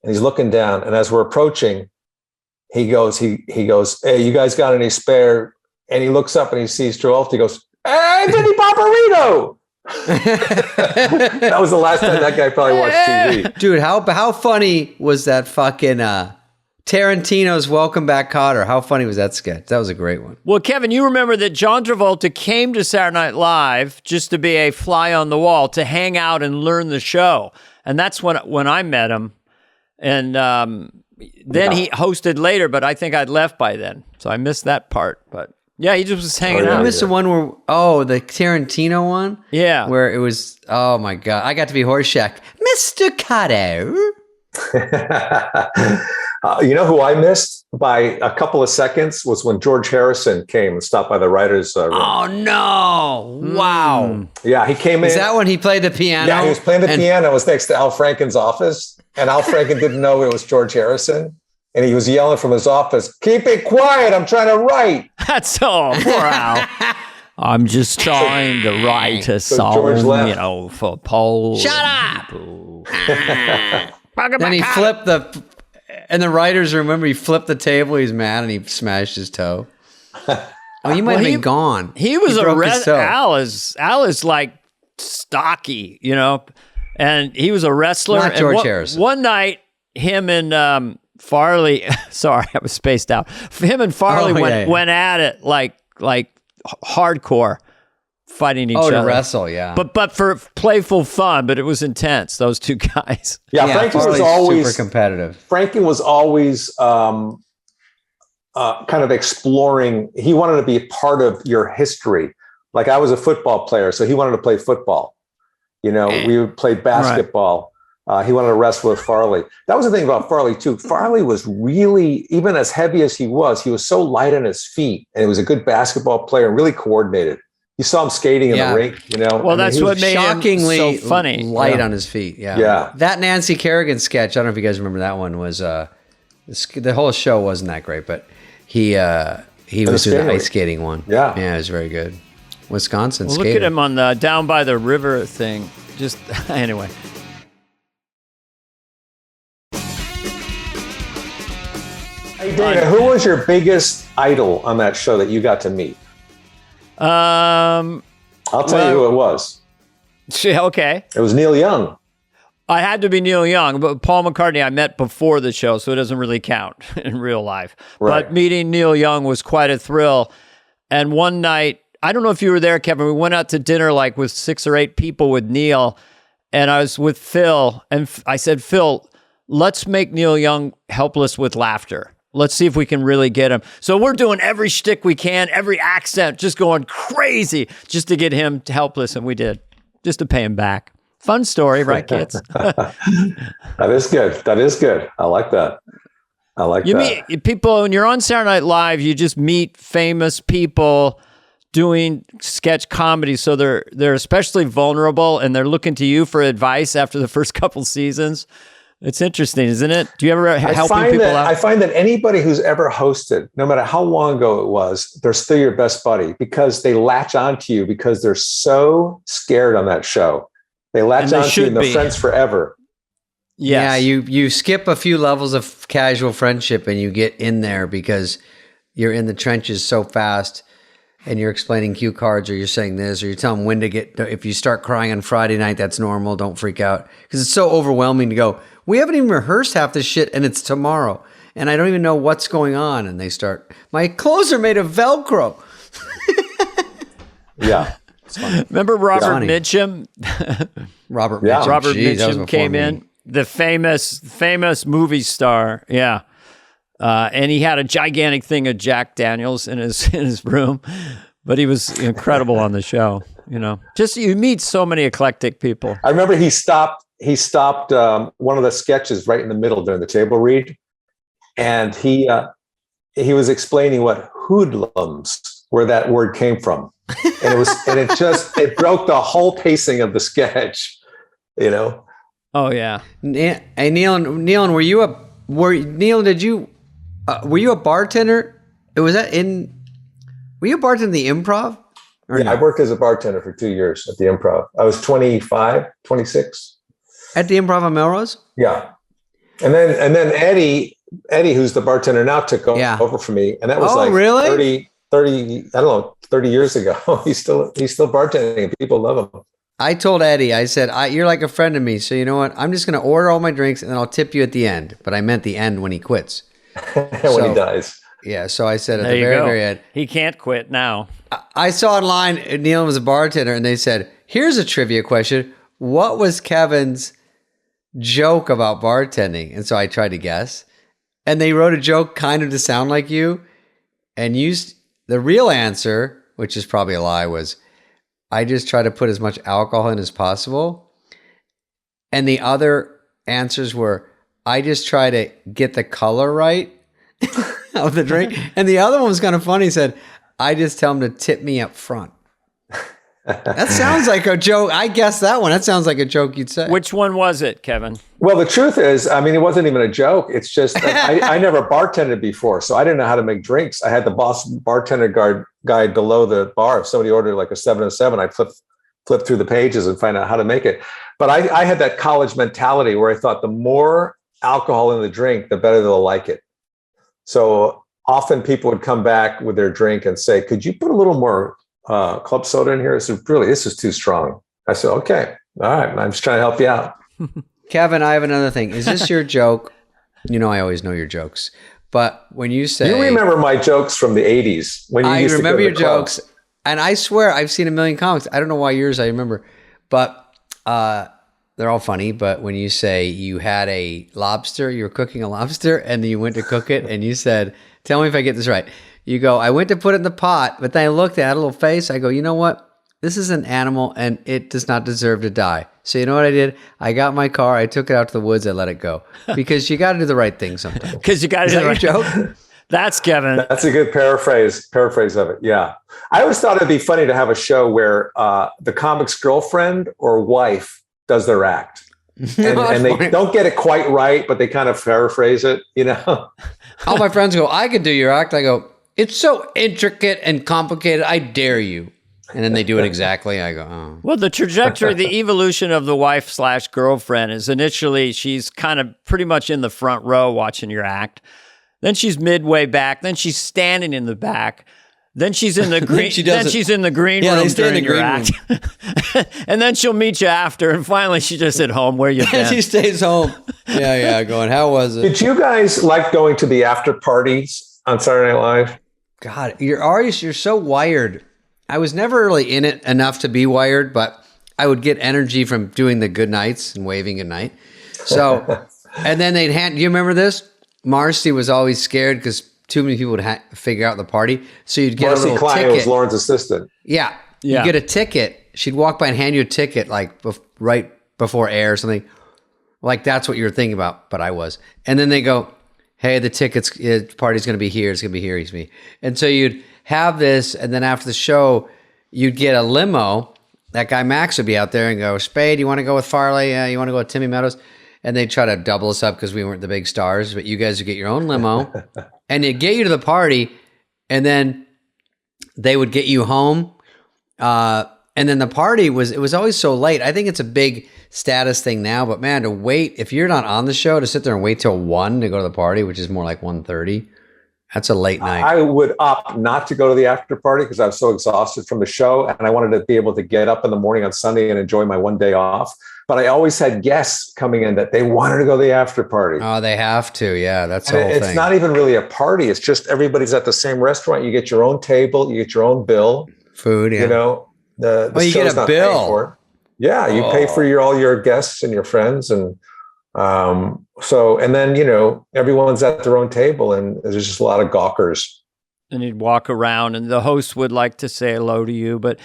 and he's looking down. And as we're approaching, he goes, hey, you guys got any spare? And he looks up and he sees Travolta. He goes, hey, Vinny Paparino. That was the last time that guy probably watched TV. Dude, how funny was that fucking Tarantino's Welcome Back, Kotter? How funny was that sketch? That was a great one. Well, Kevin, you remember that John Travolta came to Saturday Night Live just to be a fly on the wall, to hang out and learn the show. And that's when I met him. And then he hosted later, but I think I'd left by then. So I missed that part. But yeah, he just was hanging out. I missed the one where, the Tarantino one? Yeah. Where it was, oh my God. I got to be Horseshack. Mr. Kotter. You know who I missed by a couple of seconds was when George Harrison came and stopped by the writers' room. Oh, no. Wow. Yeah, he came in. Is that when he played the piano? Yeah, he was playing the piano. It was next to Al Franken's office. And Al Franken didn't know it was George Harrison. And he was yelling from his office, keep it quiet. I'm trying to write. That's so poor Al. I'm just trying to write a song, for Paul. Shut up. Then he flipped in the writer's room, remember he flipped the table, he's mad, and he smashed his toe. Oh, he might have been gone. He was arrested. Al is like stocky, and he was a wrestler. Not George Harrison. One night, him and Farley, sorry, I was spaced out. Him and Farley went at it like hardcore, fighting each other. To wrestle, yeah. But for playful fun, but it was intense, those two guys. Yeah, Frankie was always super competitive. Frankie was always kind of exploring. He wanted to be a part of your history. Like I was a football player, so he wanted to play football. We would play basketball. He wanted to wrestle with Farley. That was the thing about Farley too. Farley was really, even as heavy as he was so light on his feet, and he was a good basketball player and really coordinated. You saw him skating in the rink, Well, that's what made shockingly him so funny. Light on his feet. Yeah. That Nancy Kerrigan sketch, I don't know if you guys remember that one, was the whole show wasn't that great, but he was doing the ice skating one. Yeah. Yeah, it was very good. Wisconsin Well, skater. look at him on the down by the river thing. Just anyway. Hey, Dana, who was your biggest idol on that show that you got to meet? I'll tell you who it was. Okay. It was Neil Young. I had to be Neil Young, but Paul McCartney I met before the show, so it doesn't really count in real life. Right. But meeting Neil Young was quite a thrill. And one night, I don't know if you were there, Kevin, we went out to dinner like with 6 or 8 people with Neil, and I was with Phil, and I said, Phil, let's make Neil Young helpless with laughter. Let's see if we can really get him. So we're doing every shtick we can, every accent, just going crazy just to get him helpless, and we did, just to pay him back. Fun story, right, kids? That is good. That is good. I like that. You meet people, when you're on Saturday Night Live, you just meet famous people doing sketch comedy. So they're especially vulnerable, and they're looking to you for advice after the first couple seasons. It's interesting, isn't it? Do you ever helping people out? I find that anybody who's ever hosted, no matter how long ago it was, they're still your best buddy because they latch onto you because they're so scared on that show. They latch onto you and they're friends forever. Yes. Yeah, you skip a few levels of casual friendship and you get in there because you're in the trenches so fast and you're explaining cue cards or you're saying this or you tell them when to get, if you start crying on Friday night, that's normal. Don't freak out. Because it's so overwhelming to go, we haven't even rehearsed half this shit and it's tomorrow. And I don't even know what's going on. And they start, my clothes are made of Velcro. Yeah. Remember Robert Mitchum? Robert Mitchum came in, the famous movie star. Yeah. And he had a gigantic thing of Jack Daniels in his room, but he was incredible on the show. Just you meet so many eclectic people. I remember he stopped one of the sketches right in the middle during the table read, and he was explaining what hoodlums, where that word came from, and it broke the whole pacing of the sketch. Oh yeah. Hey Nealon, were you a bartender? Were you a bartender in the Improv? Yeah, I worked as a bartender for 2 years at the Improv. I was 25, 26. At the Improv on Melrose? Yeah. And then Eddie, who's the bartender now, took over for me. And that was really? 30, I don't know, 30 years ago. He's still bartending. People love him. I told Eddie, I said, you're like a friend to me. So you know what? I'm just going to order all my drinks and then I'll tip you at the end. But I meant the end when he quits. When he dies. Yeah. So I said at the very end. He can't quit now. I saw online, Nealon was a bartender and they said, here's a trivia question. What was Kevin's joke about bartending? And so I tried to guess. And they wrote a joke kind of to sound like you and used the real answer, which is probably a lie, was I just try to put as much alcohol in as possible. And the other answers were, I just try to get the color right of the drink. And the other one was kind of funny. He said, I just tell them to tip me up front. That sounds like a joke. I guess that one. That sounds like a joke you'd say. Which one was it, Kevin? Well, the truth is, it wasn't even a joke. It's just I never bartended before, so I didn't know how to make drinks. I had the bartender guide below the bar. If somebody ordered like a 707, I'd flip through the pages and find out how to make it. But I had that college mentality where I thought the more alcohol in the drink, the better they'll like it. So often people would come back with their drink and say, could you put a little more club soda in here? I said, really, this is too strong. I said, okay, all right, I'm just trying to help you out. Kevin, I have another thing. Is this your joke? I always know your jokes. But when you say... You remember my jokes from the 80s. When you used to go to your jokes. And I swear, I've seen a million comics. I don't know why yours I remember. But they're all funny. But when you say you had a lobster, you were cooking a lobster, and then you went to cook it, and you said, tell me if I get this right. You go, I went to put it in the pot, but then I looked at it, a little face. I go, you know what? this is an animal and it does not deserve to die. So you know what I did? I got my car, I took it out to the woods, I let it go. Because you got to do the right thing sometimes. Because you got to Is do that the right your joke? That's Kevin. That's a good paraphrase of it. Yeah. I always thought it'd be funny to have a show where the comic's girlfriend or wife does their act. And they don't get it quite right, but they kind of paraphrase it, you know? All my friends go, I could do your act. I go, it's so intricate and complicated. I dare you. And then they do it exactly. I go, oh. Well, the trajectory, the evolution of the wife/girlfriend is initially she's kind of pretty much in the front row watching your act. Then she's midway back. Then she's standing in the back. Then she's in the green. Then she's in the green room during your act. And then she'll meet you after. And finally, she's just at home where you've been. She stays home. Yeah. Going, how was it? Did you guys like going to the after parties on Saturday Night Live? God, you're so wired. I was never really in it enough to be wired, but I would get energy from doing the good nights and waving good night. So, and then they'd hand, do you remember this? Marcy was always scared because too many people would figure out the party. So you'd get Marcy a little Klein ticket. was Lauren's assistant. Yeah. You get a ticket. She'd walk by and hand you a ticket like right before air or something. Like that's what you were thinking about, but I was. And then they go, hey, the party's going to be here. It's going to be here. It's me. And so you'd have this, and then after the show, you'd get a limo. That guy Max would be out there and go, Spade, you want to go with Farley? Yeah, you want to go with Timmy Meadows? And they'd try to double us up because we weren't the big stars, but you guys would get your own limo, and it'd get you to the party, and then they would get you home. And then the party it was always so late. I think it's a big status thing now, but man, to wait, if you're not on the show, to sit there and wait till 1 to go to the party, which is more like 1:30, that's a late night. I would opt not to go to the after party because I was so exhausted from the show, and I wanted to be able to get up in the morning on Sunday and enjoy my one day off. But I always had guests coming in that they wanted to go to the after party. Oh, they have to. Yeah, that's the whole thing. It's not even really a party. It's just everybody's at the same restaurant. You get your own table. You get your own bill. Food, yeah. You know, the you get a bill. For it. Yeah, you pay for all your guests and your friends. And and then, you know, everyone's at their own table and there's just a lot of gawkers. And you'd walk around and the host would like to say hello to you. But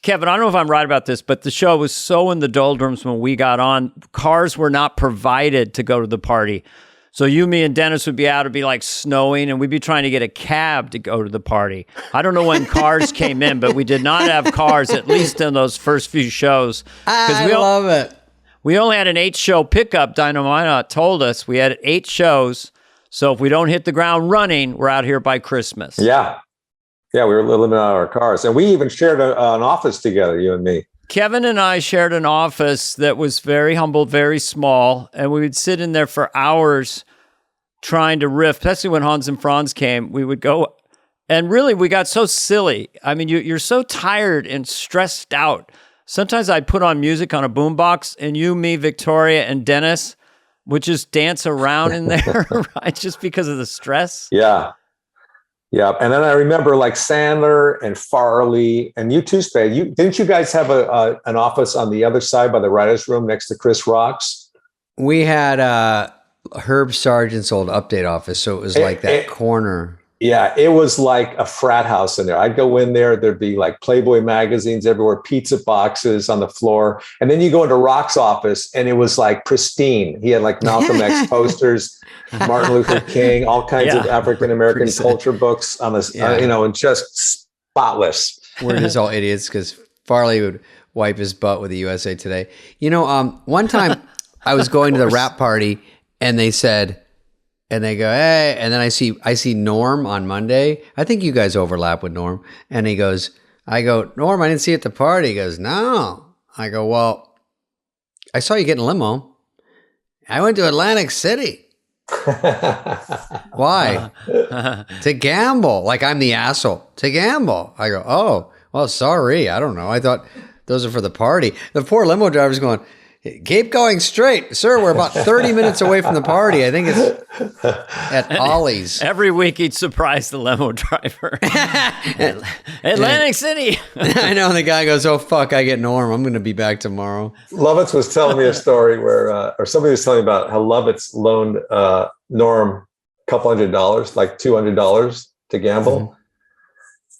Kevin, I don't know if I'm right about this, but the show was so in the doldrums when we got on. Cars were not provided to go to the party. So you, me, and Dennis would be out. It'd be like snowing, and we'd be trying to get a cab to go to the party. I don't know when cars came in, but we did not have cars, at least in those first few shows. I love it. We only had an 8-show pickup. Dynamite told us we had 8 shows. So if we don't hit the ground running, we're out here by Christmas. Yeah. Yeah, we were living out of our cars. And we even shared an office together, you and me. Kevin and I shared an office that was very humble, very small, and we would sit in there for hours trying to riff, especially when Hans and Franz came. We would go, and really, we got so silly. I mean, you're so tired and stressed out. Sometimes I'd put on music on a boombox, and you, me, Victoria, and Dennis would just dance around in there, right? Just because of the stress. Yeah. Yeah, and then I remember like Sandler and Farley and you too, Spade. Didn't you guys have an office on the other side by the writers' room next to Chris Rock's? We had Herb Sargent's old Update office, so it was like that corner. Yeah, it was like a frat house in there. I'd go in there, there'd be like Playboy magazines everywhere, pizza boxes on the floor. And then you go into Rock's office and it was like pristine. He had like Malcolm X posters, Martin Luther King, all kinds of African-American culture books on this, and just spotless. We're just all idiots because Farley would wipe his butt with the USA Today. You know, one time I was going to the rap party and they said, and they go, hey, and then I see Norm on Monday. I think you guys overlap with Norm. And I go, Norm, I didn't see you at the party. He goes, no. I go, well, I saw you getting a limo. I went to Atlantic City. Why? To gamble. Like I'm the asshole. To gamble. I go, oh, well, sorry. I don't know. I thought those are for the party. The poor limo driver's going, keep going straight. Sir, we're about 30 minutes away from the party. I think it's at Ollie's. Every week he'd surprise the limo driver. Atlantic City. I know. And the guy goes, oh, fuck, I get Norm. I'm going to be back tomorrow. Lovitz was telling me a story where, or somebody was telling me about how Lovitz loaned Norm a couple $100, like $200 to gamble. Mm-hmm.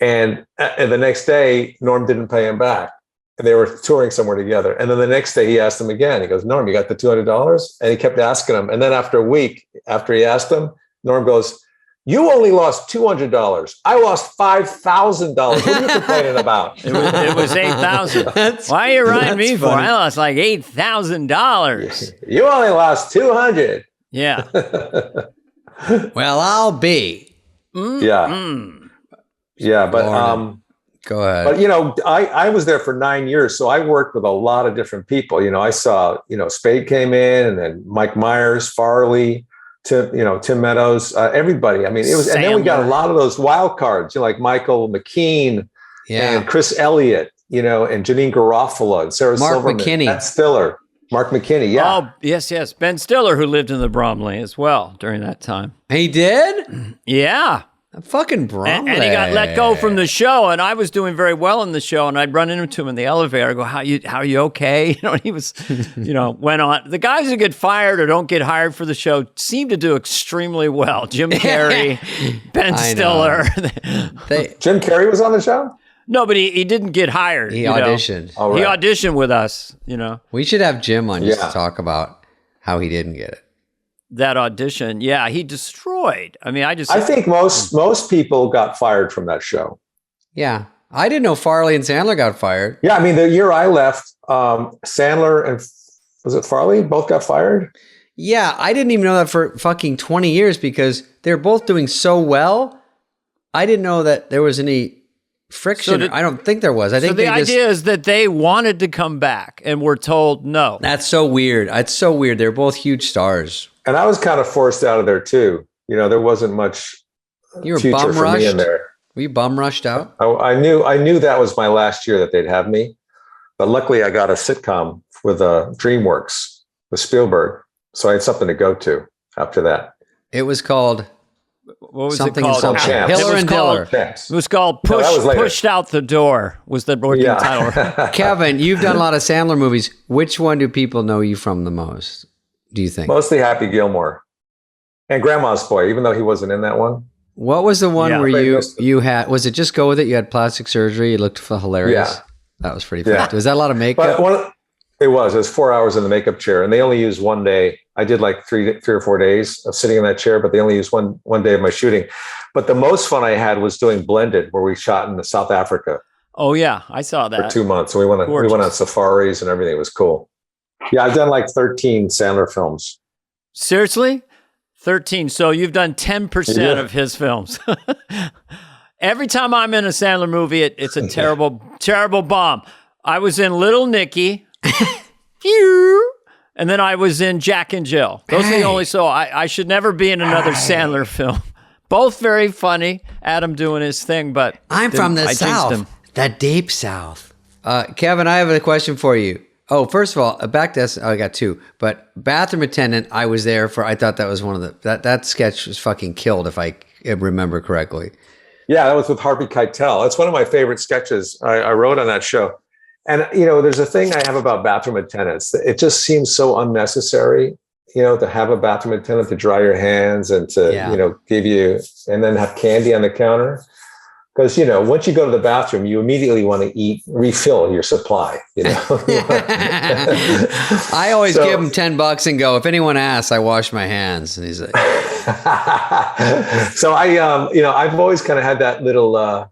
And the next day, Norm didn't pay him back. And they were touring somewhere together. And then the next day he asked him again. He goes, Norm, you got the $200? And he kept asking him. And then after a week, after he asked him, Norm goes, you only lost $200. I lost $5,000. What are you complaining about? It was $8,000. Why are you writing me for? I lost like $8,000. You only lost $200. Yeah. Well, I'll be. Yeah, but go ahead. But I was there for 9 years, so I worked with a lot of different people. I saw Spade came in, and then Mike Myers, Farley, Tim Meadows, everybody. I mean, it was, and then we got a lot of those wild cards, like Michael McKean and Chris Elliott, and Janine Garofalo and Sarah Silverman, McKinney. Matt Stiller, Mark McKinney. Yeah. Oh, yes. Ben Stiller, who lived in the Bromley as well during that time. He did? Yeah. Fucking Bromley. And he got let go from the show, and I was doing very well in the show, and I'd run into him in the elevator. I go, how are you okay? And he was, went on. The guys who get fired or don't get hired for the show seem to do extremely well. Jim Carrey, Ben Stiller. Jim Carrey was on the show? No, but he didn't get hired. He auditioned. Right. He auditioned with us, We should have Jim on just to talk about how he didn't get it. That audition, he destroyed. I mean, I think most people got fired from that show. Yeah. I didn't know Farley and Sandler got fired. Yeah, I mean, the year I left, Sandler and was it Farley both got fired? Yeah, I didn't even know that for fucking 20 years because they're both doing so well. I didn't know that there was any friction. I don't think there was. I think the idea is that they wanted to come back and were told no. That's so weird. It's so weird. They're both huge stars. And I was kind of forced out of there too. There wasn't much future for me in there. Were you bum rushed out? I knew that was my last year that they'd have me. But luckily I got a sitcom with DreamWorks with Spielberg. So I had something to go to after that. It was called... What was something it called? Hiller and Diller. It was called Pushed Out the Door was the working title. Kevin, you've done a lot of Sandler movies. Which one do people know you from the most, do you think? Mostly Happy Gilmore. And Grandma's Boy, even though he wasn't in that one. What was the one where you had, was it Just Go With It? You had plastic surgery. You looked hilarious. Yeah. That was pretty fun. Was that a lot of makeup? It was 4 hours in the makeup chair, and they only used one day. I did like three or 4 days of sitting in that chair, but they only used one day of my shooting. But the most fun I had was doing Blended, where we shot in South Africa. Oh yeah, I saw that for 2 months. So we went on safaris and everything. It was cool. Yeah, I've done like 13 Sandler films. Seriously? 13. So you've done 10% of his films. Every time I'm in a Sandler movie, it's a terrible, terrible bomb. I was in Little Nicky. And then I was in Jack and Jill. Those are the only, so I should never be in another Sandler film. Both very funny. Adam doing his thing, but I'm from the South, the deep South. Kevin, I have a question for you. Oh, first of all, back to I got two, but Bathroom Attendant, I was there for. I thought that was one of that sketch was fucking killed, if I remember correctly. Yeah, that was with Harvey Keitel. It's one of my favorite sketches I wrote on that show. And, there's a thing I have about bathroom attendants. It just seems so unnecessary, to have a bathroom attendant to dry your hands and to, give you, and then have candy on the counter. Because, once you go to the bathroom, you immediately want to refill your supply, I always give him $10 and go, if anyone asks, I wash my hands. And he's like. So I've always kind of had that little,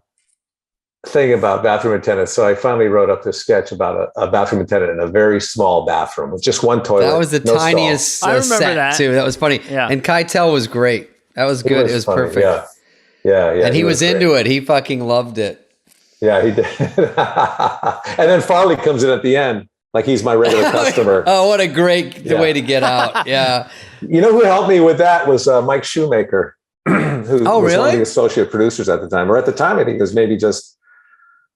thing about bathroom attendants. So I finally wrote up this sketch about a bathroom attendant in a very small bathroom with just one toilet. That was the tiniest set that too. That was funny. Yeah. And Keitel was great. That was good. It was perfect. Yeah. And he was into it. He fucking loved it. Yeah, he did. And then Farley comes in at the end, like he's my regular customer. Oh, what a great way to get out. Yeah. Who helped me with that was Mike Shoemaker, who was one of the associate producers at the time. Or at the time, I think it was maybe just,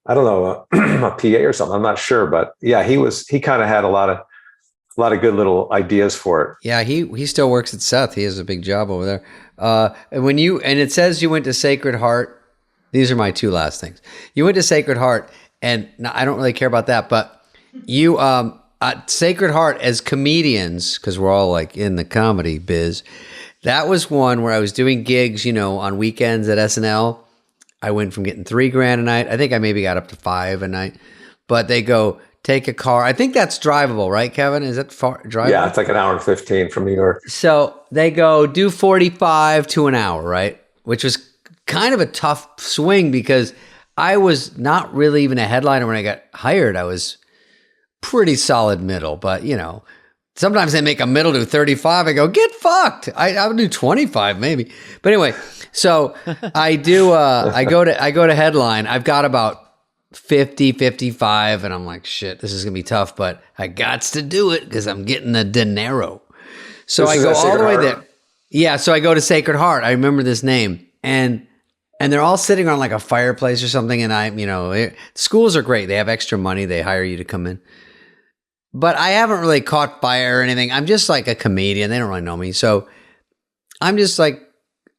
I don't know, a PA or something. I'm not sure, but yeah, he kind of had a lot of good little ideas for it. Yeah, he still works at Seth. He has a big job over there. And it says you went to Sacred Heart. These are my two last things. You went to Sacred Heart, and I don't really care about that, but you at Sacred Heart as comedians, because we're all like in the comedy biz. That was one where I was doing gigs, on weekends at SNL. I went from getting $3,000 a night. I think I maybe got up to $5,000 a night. But they go, take a car. I think that's drivable, right, Kevin? Is that far drivable? Yeah, it's like an hour and 15 from New York. So they go do 45 to an hour, right? Which was kind of a tough swing because I was not really even a headliner when I got hired. I was pretty solid middle, but you know, sometimes they make a middle do 35. I go, get fucked. I would do 25 maybe. But anyway, so I do, I go to headline. I've got about 50, 55, and I'm like, shit, this is gonna be tough, but I gots to do it because I'm getting the dinero. So I go all the way there. Yeah, so I go to Sacred Heart. I remember this name, and they're all sitting on like a fireplace or something. And schools are great. They have extra money. They hire you to come in. But I haven't really caught fire or anything. I'm just like a comedian. They don't really know me. So I'm just like,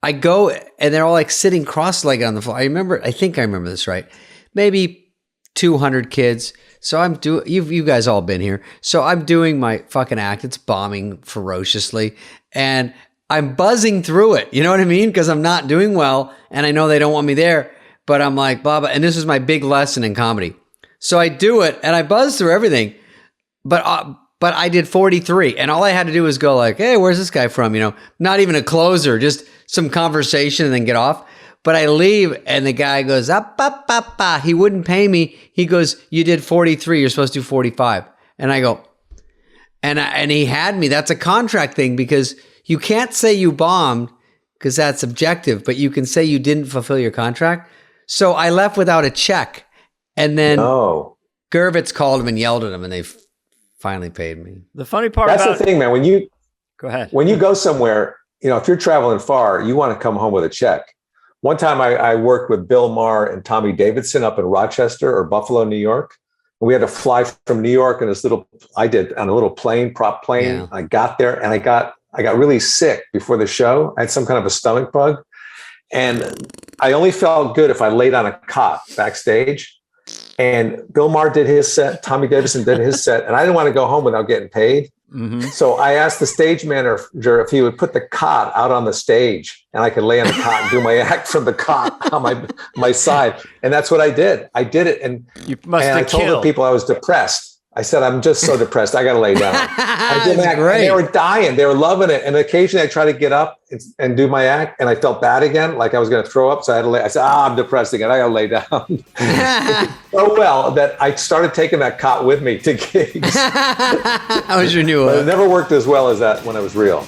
I go and they're all like sitting cross-legged on the floor. I think I remember this right. Maybe 200 kids. So you guys all been here. So I'm doing my fucking act. It's bombing ferociously. And I'm buzzing through it. You know what I mean? Because I'm not doing well. And I know they don't want me there. But I'm like, blah, blah. And this is my big lesson in comedy. So I do it and I buzz through everything. But I did 43, and all I had to do was go like, hey, where's this guy from? You know, not even a closer, just some conversation and then get off. But I leave, and the guy goes, up. He wouldn't pay me. He goes, you did 43. You're supposed to do 45. And I go, and he had me. That's a contract thing because you can't say you bombed because that's subjective, but you can say you didn't fulfill your contract. So I left without a check. And then Gervitz called him and yelled at him, and they finally paid me. The funny part That's the thing, man. Go ahead. When you go somewhere, you know, if you're traveling far, you want to come home with a check. One time I worked with Bill Maher and Tommy Davidson up in Rochester or Buffalo, New York. And we had to fly from New York in I did on a little plane, prop plane. Yeah. I got there and I got really sick before the show. I had some kind of a stomach bug. And I only felt good if I laid on a cot backstage. And Bill Maher did his set, Tommy Davidson did his set, and I didn't want to go home without getting paid. Mm-hmm. So I asked the stage manager if he would put the cot out on the stage and I could lay on the cot and do my act from the cot on my side. And that's what I did. I did it. And I told the people I was depressed. I said, I'm just so depressed. I got to lay down. I did my act, and they were dying. They were loving it. And occasionally I tried to get up and do my act, and I felt bad again, like I was going to throw up. So I had to lay. I said, I'm depressed again. I got to lay down. So well that I started taking that cot with me to gigs. How was your new one? But it never worked as well as that when it was real.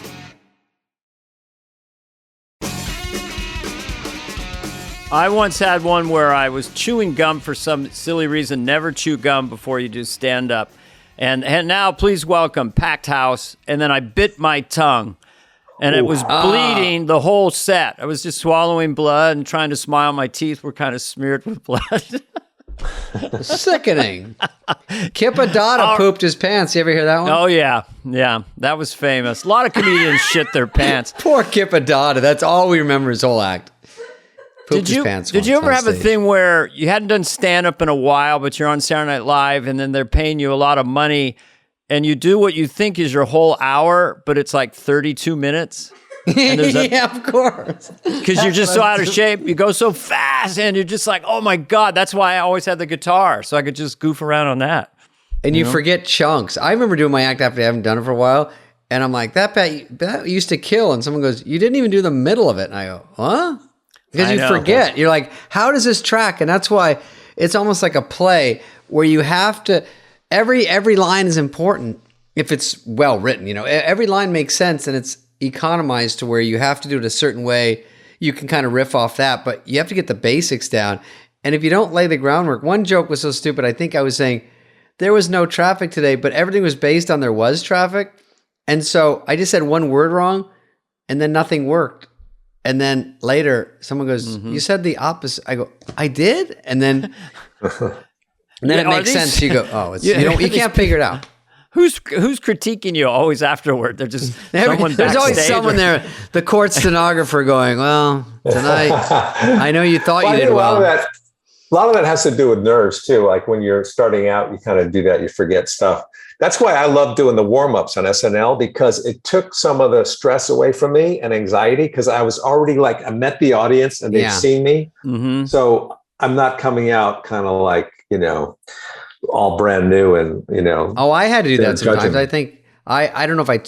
I once had one where I was chewing gum for some silly reason. Never chew gum before you do stand-up. And now, please welcome, packed house. And then I bit my tongue. And it was bleeding the whole set. I was just swallowing blood and trying to smile. My teeth were kind of smeared with blood. Sickening. Kip Adada pooped his pants. You ever hear that one? Oh, yeah. Yeah, that was famous. A lot of comedians shit their pants. Poor Kip Adada. That's all we remember his whole act. Did you ever have a thing where you hadn't done stand-up in a while, but you're on Saturday Night Live, and then they're paying you a lot of money, and you do what you think is your whole hour, but it's like 32 minutes? Yeah, of course. Because you're just so out of shape. You go so fast, and you're just like, oh, my God. That's why I always had the guitar, so I could just goof around on that. And you forget chunks. I remember doing my act after I haven't done it for a while, and I'm like, that used to kill. And someone goes, you didn't even do the middle of it. And I go, huh? Because you forget. You're like, how does this track? And that's why it's almost like a play where you have to, every line is important if it's well written. You know, every line makes sense and it's economized to where you have to do it a certain way. You can kind of riff off that, but you have to get the basics down. And if you don't lay the groundwork, one joke was so stupid. I think I was saying there was no traffic today, but everything was based on there was traffic. And so I just said one word wrong and then nothing worked. And then later, someone goes, you said the opposite. I go, I did? And then it makes sense. You go, oh, it's, you can't figure it out. Who's critiquing you always afterward? They're just someone There's always someone there, the court stenographer going, well, tonight, I know you thought you did well. A lot of that has to do with nerves too. Like when you're starting out, you kind of do that. You forget stuff. That's why I love doing the warm-ups on SNL, because it took some of the stress away from me and anxiety, because I was already like, I met the audience and they've seen me. Mm-hmm. So I'm not coming out kind of like, all brand new and, Oh, I had to do that sometimes. judging. I think I don't know if I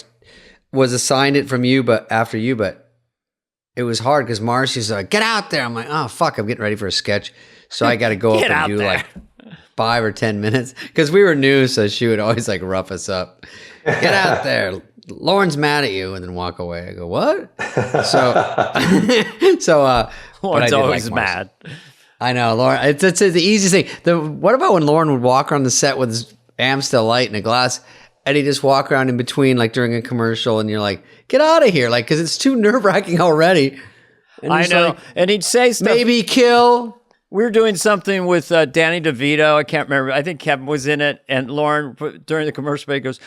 was assigned it from you, but after you, but it was hard because Marcy's like, get out there. I'm like, oh, fuck, I'm getting ready for a sketch. So I got to go up and do like 5 or 10 minutes because we were new. So she would always like rough us up. Get out there. Lauren's mad at you, and then walk away. I go, what? Lauren's always mad. I know, Lauren. It's the easiest thing. What about when Lauren would walk around the set with his Amstel Light and a glass, and he'd just walk around in between, like during a commercial, and you're like, get out of here, like, because it's too nerve wracking already. And I know, like, and he'd say stuff. maybe kill. We were doing something with Danny DeVito. I can't remember. I think Kevin was in it. And Lauren, during the commercial break, goes,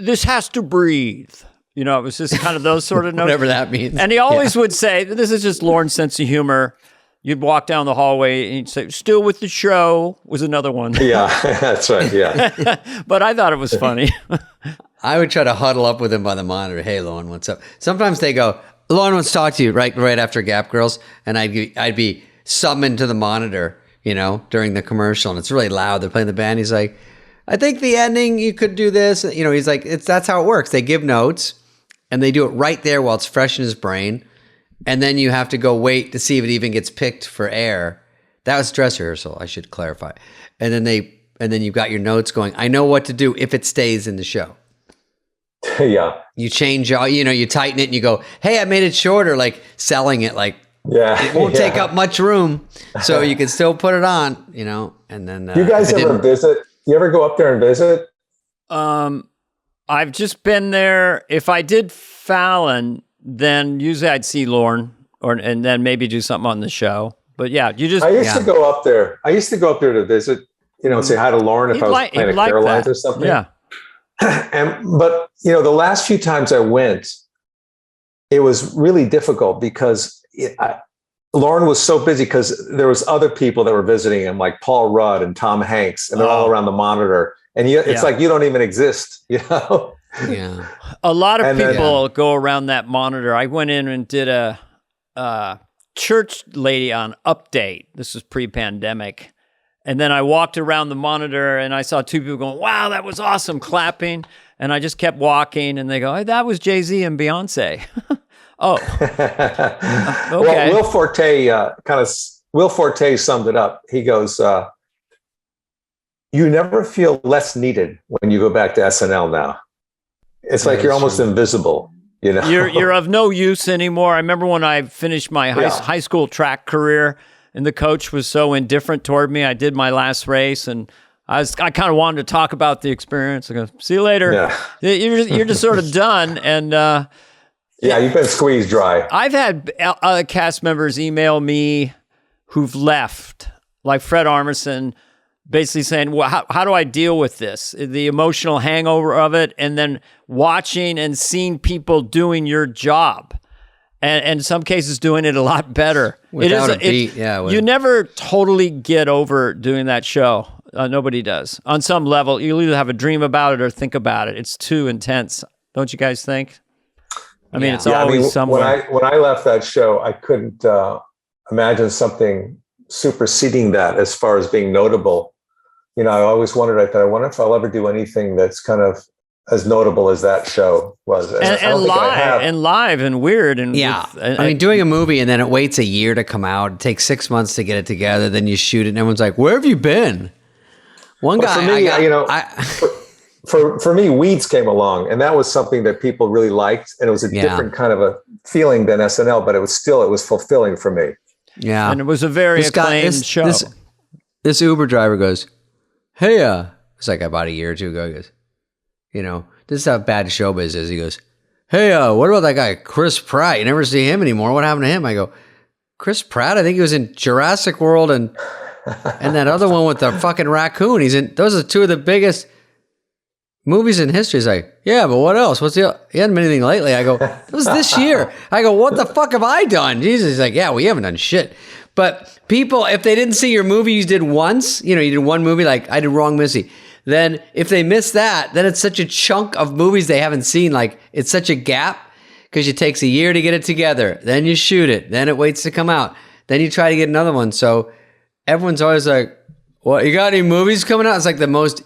this has to breathe. It was just kind of those sort of notes. Whatever that means. And he always would say, this is just Lauren's sense of humor. You'd walk down the hallway and he'd say, still with the show was another one. Yeah, that's right. Yeah. But I thought it was funny. I would try to huddle up with him by the monitor. Hey, Lauren, what's up? Sometimes they go, Lauren wants to talk to you right after Gap Girls. And I'd be summoned to the monitor, during the commercial, and it's really loud. They're playing the band. He's like, I think the ending, you could do this. He's like, that's how it works. They give notes and they do it right there while it's fresh in his brain. And then you have to go wait to see if it even gets picked for air. That was dress rehearsal, I should clarify. And then you've got your notes going, I know what to do if it stays in the show. Yeah. You change, you tighten it and you go, hey, I made it shorter, like selling it, like, yeah, it won't take up much room, so you can still put it on, and then you guys ever visit? You ever go up there and visit? I've just been there. If I did Fallon, then usually I'd see Lauren, and then maybe do something on the show. But yeah, I used to go up there. I used to go up there to visit, say hi to Lauren if I was playing at Caroline's or something. Yeah. But the last few times I went, it was really difficult because Lauren was so busy because there was other people that were visiting him, like Paul Rudd and Tom Hanks, and they're all around the monitor. And it's like you don't even exist, Yeah. A lot of people go around that monitor. I went in and did a church lady on Update. This was pre-pandemic. And then I walked around the monitor and I saw 2 people going, wow, that was awesome, clapping. And I just kept walking and they go, hey, that was Jay-Z and Beyonce. Oh, okay. Well, Will Forte summed it up. He goes, you never feel less needed when you go back to SNL now. It's like you're almost invisible, You're of no use anymore. I remember when I finished my high school track career and the coach was so indifferent toward me. I did my last race and I kind of wanted to talk about the experience. I go, see you later. Yeah. You're just sort of done. And, yeah, you've been squeezed dry. I've had cast members email me who've left, like Fred Armisen, basically saying, well, how do I deal with this? The emotional hangover of it, and then watching and seeing people doing your job. And in some cases doing it a lot better. Without a beat, you never totally get over doing that show. Nobody does. On some level, you either have a dream about it or think about it. It's too intense. Don't you guys think? I mean, it's always somewhere. When I left that show, I couldn't imagine something superseding that as far as being notable. I always wondered, I wonder if I'll ever do anything that's kind of as notable as that show was. And live and weird. And I mean, doing a movie and then it waits a year to come out. It takes 6 months to get it together. Then you shoot it and everyone's like, where have you been? One guy, for me, Weeds came along, and that was something that people really liked, and it was a different kind of a feeling than SNL, but it was fulfilling for me. Yeah, and it was a very acclaimed show. This Uber driver goes, "Hey, it's like about a year or two ago." He goes, this is how bad Showbiz is. He goes, "Hey, what about that guy Chris Pratt? You never see him anymore. What happened to him?" I go, "Chris Pratt? I think he was in Jurassic World and that other one with the fucking raccoon. He's in. Those are 2 of the biggest movies in history. He's like, yeah, but what else? He hadn't been anything lately. I go, it was this year. I go, what the fuck have I done? Jesus. He's like, yeah, we haven't done shit. But people, if they didn't see your movie you did once, you did one movie, like I did Wrong Missy. Then if they miss that, then it's such a chunk of movies they haven't seen. Like it's such a gap because it takes a year to get it together. Then you shoot it. Then it waits to come out. Then you try to get another one. So everyone's always like, well, you got any movies coming out? It's like the most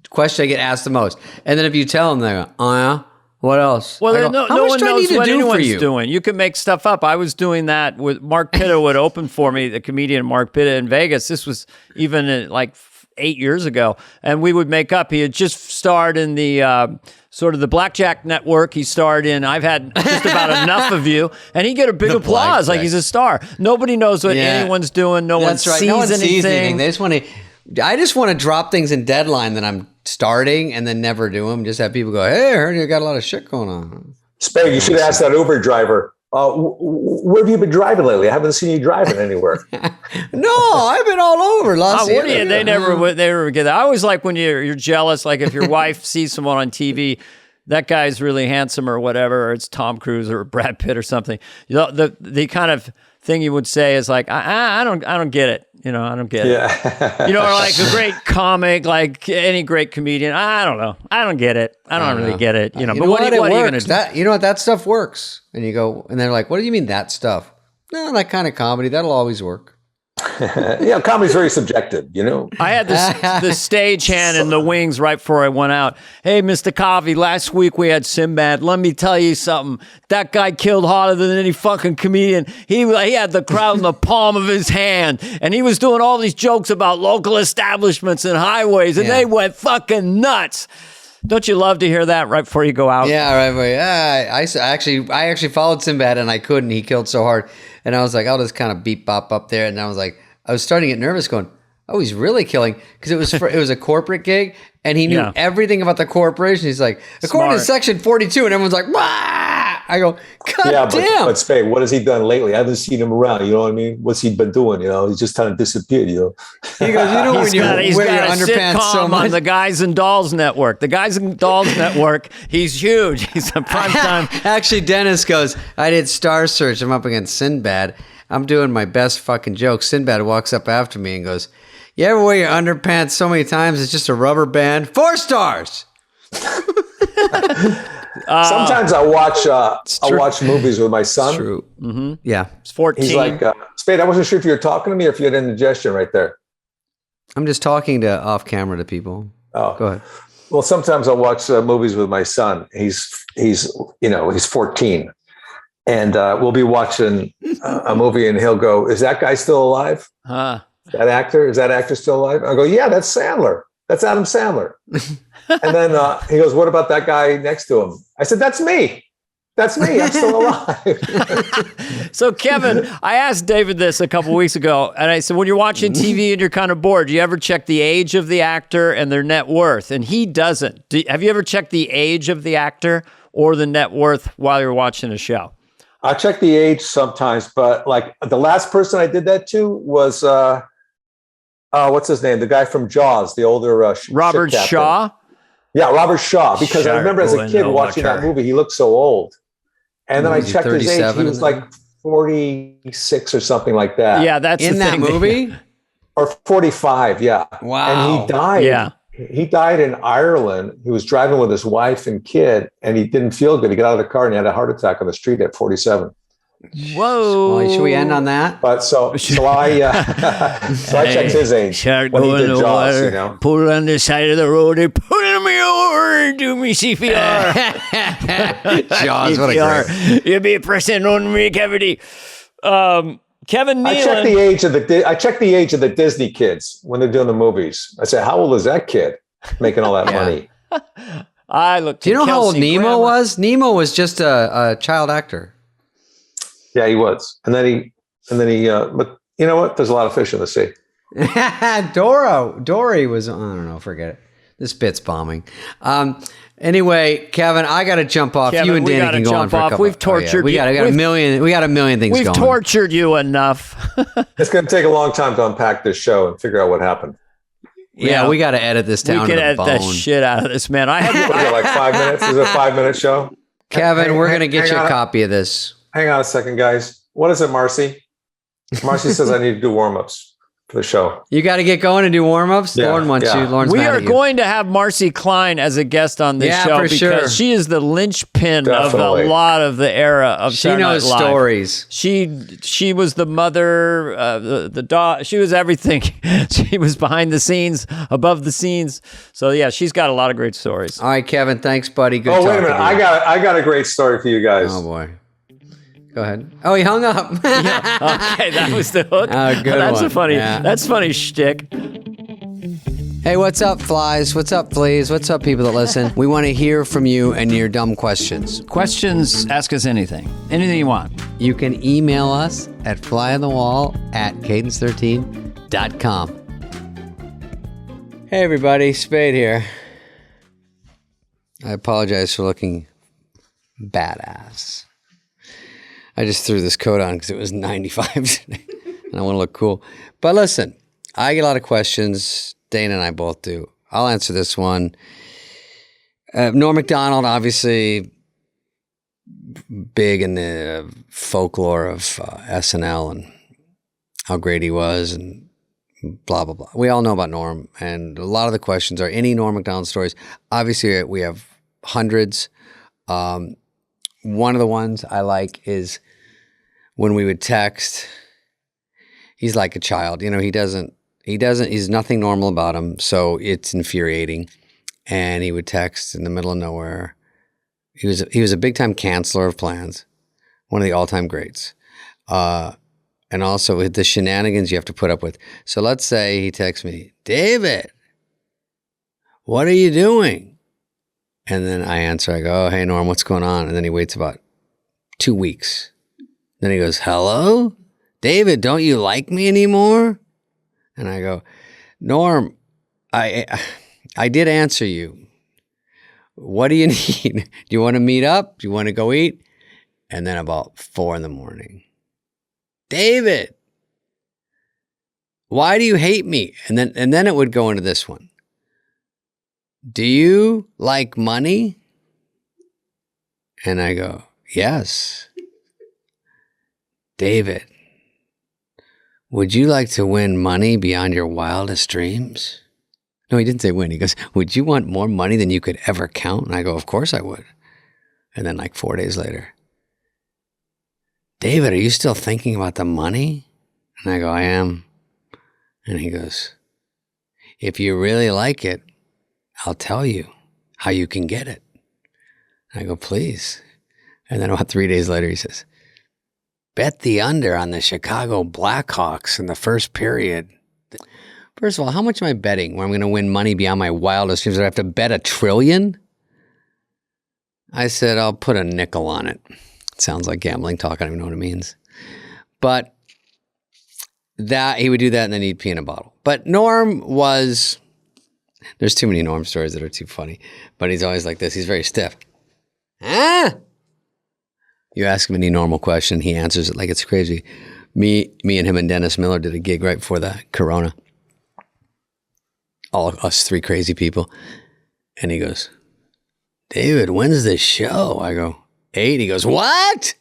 question I get asked the most. And then if you tell them, they go, oh yeah? What else? Well, no one knows what anyone's doing. You can make stuff up. I was doing that with Mark Pitta would open for me, the comedian Mark Pitta in Vegas. This was even like 8 years ago. And we would make up. He had just starred in the sort of the Blackjack Network. He starred in I've Had Just About Enough of You. And he get a big applause like he's a star. Nobody knows what anyone's doing. No one sees anything. They just want to... I just want to drop things in deadline that I'm starting and then never do them. Just have people go, hey, I heard you got a lot of shit going on. Spade, you should ask that Uber driver, where have you been driving lately? I haven't seen you driving anywhere. No, I've been all over. They never get that. I always like when you're jealous, like if your wife sees someone on TV, that guy's really handsome or whatever, or it's Tom Cruise or Brad Pitt or something. The kind of thing you would say is like, I don't get it. I don't get it. Or like a great comic, like any great comedian. I don't know. I don't get it. I don't really get it. But what are you going to do? You know what? That stuff works. And you go, and they're like, what do you mean that stuff? No, that kind of comedy, that'll always work. Comedy's very subjective, I had the stagehand in the wings right before I went out. Hey, Mr. Carvey, last week we had Sinbad. Let me tell you something. That guy killed harder than any fucking comedian. He had the crowd in the palm of his hand, and he was doing all these jokes about local establishments and highways, and they went fucking nuts. Don't you love to hear that right before you go out? Yeah, right. Yeah, I actually followed Sinbad and I couldn't. He killed so hard, and I was like, I'll just kind of beep bop up there. And I was starting to get nervous, going, oh, he's really killing, because it was a corporate gig, and he knew everything about the corporation. He's like, according to Section 42, and everyone's like, wah! I go, God damn. But Spade, what has he done lately? I haven't seen him around. You know what I mean? What's he been doing? He's just kind of disappeared. He goes, when you wear your underpants so much. On the Guys and Dolls Network. The Guys and Dolls Network. He's huge. He's a primetime. Actually, Dennis goes, I did Star Search. I'm up against Sinbad. I'm doing my best fucking joke. Sinbad walks up after me and goes, you ever wear your underpants so many times it's just a rubber band? 4 stars. Sometimes I watch movies with my son. It's true. Mm-hmm. Yeah. It's 14. He's like, Spade, I wasn't sure if you were talking to me or if you had an indigestion right there. I'm just talking off camera to people. Oh, go ahead. Well, sometimes I'll watch movies with my son. He's 14. And we'll be watching a movie and he'll go, is that guy still alive? Is that actor still alive? I go, yeah, that's Sandler. That's Adam Sandler. And then he goes, what about that guy next to him? I said, that's me. That's me. I'm still alive. So, Kevin, I asked David this a couple weeks ago, and I said, when you're watching TV and you're kind of bored, do you ever check the age of the actor and their net worth? And he doesn't. Have you ever checked the age of the actor or the net worth while you're watching a show? I check the age sometimes, but like the last person I did that to was, what's his name? The guy from Jaws, the older Robert Shaw? Yeah, Robert Shaw. Because I remember as a kid watching that movie, he looked so old. And then I checked his age. He was like 46 or something like that. Yeah, that's in that movie? Or 45, yeah. Wow. And he died. Yeah. He died in Ireland. He was driving with his wife and kid, and he didn't feel good. He got out of the car and he had a heart attack on the street at 47. Whoa! Well, should we end on that? But so I checked his age when he did Jaws. Put it on the side of the road. They put it in me over and do me CPR. Jaws, what a great. You'll be a person on me cavity. Kevin Nealon. I check the age of the Disney kids when they're doing the movies. I say, how old is that kid making all that money? I looked. Do you know how old Nemo was? Nemo was just a child actor. Yeah, he was, and then he. But you know what? There's a lot of fish in the sea. Dory was. I don't know. Forget it. This bit's bombing. Anyway, Kevin, I got to jump off. Kevin, you and Danny can go on for a couple. We've tortured you. We got a million things going. We've tortured you enough. It's going to take a long time to unpack this show and figure out what happened. Yeah, we got to edit this down We to can the edit bone. that shit out of this, man. I Was had it like 5 minutes? Is it a 5-minute show? Kevin, we're going to get hang you a on. copy of this. Hang on a second, guys. What is it, Marcy? Marcy says I need to do warm-ups for the show. You got to get going and do warm-ups? Yeah, Lauren wants yeah. you. Lauren's we mad are at you. going to have Marcy Klein as a guest on this Yeah, show for because sure. she is the linchpin of a Definitely. lot of the era of She Saturday knows Night Live. stories. She was the mother, the dog. She was everything. She was behind the scenes, above the scenes. So yeah, she's got a lot of great stories. All right, Kevin. Thanks, buddy. Good Oh, wait a talking minute. to you. I got a great story for you guys. Oh, boy. Go ahead. Oh, he hung up. Okay, that was the hook. Good That's one. a funny. Yeah. That's funny shtick. Hey, what's up, flies? What's up, fleas? What's up, people that listen? We want to hear from you and your dumb questions. Questions? Ask us anything. Anything you want. You can email us at flyonthewall@cadence13.com. Hey, everybody. Spade here. I apologize for looking badass. I just threw this coat on because it was 95 today, and I want to look cool. But listen, I get a lot of questions. Dana and I both do. I'll answer this one. Norm Macdonald, obviously big in the folklore of SNL and how great he was and blah, blah, blah. We all know about Norm, and a lot of the questions are any Norm Macdonald stories. Obviously, we have hundreds. One of the ones I like is when we would text. He's like a child. You know, he's nothing normal about him, so it's infuriating. And he would text in the middle of nowhere. He was a big time canceller of plans, one of the all time greats, and also with the shenanigans you have to put up with. So let's say he texts me, David, what are you doing? And then I answer, I go, oh, hey Norm, what's going on? And then he waits about 2 weeks. Then he goes, hello, David, don't you like me anymore? And I go, Norm, I did answer you. What do you need? Do you want to meet up? Do you want to go eat? And then about 4 a.m, David, why do you hate me? And then it would go into this one. Do you like money? And I go, yes. David, would you like to win money beyond your wildest dreams? No, he didn't say win. He goes, would you want more money than you could ever count? And I go, of course I would. And then like 4 days later, David, are you still thinking about the money? And I go, I am. And he goes, if you really like it, I'll tell you how you can get it. And I go, please. And then about 3 days later, he says, bet the under on the Chicago Blackhawks in the first period. First of all, how much am I betting where I'm going to win money beyond my wildest dreams? Do I have to bet $1 trillion? I said, I'll put a nickel on it. It sounds like gambling talk. I don't even know what it means. But that he would do that and then he'd pee in a bottle. But Norm was, there's too many Norm stories that are too funny. But he's always like this. He's very stiff. Ah! You ask him any normal question, he answers it like it's crazy. Me and him and Dennis Miller did a gig right before the Corona. All of us 3 crazy people. And he goes, David, when's the show? I go, 8. He goes, what?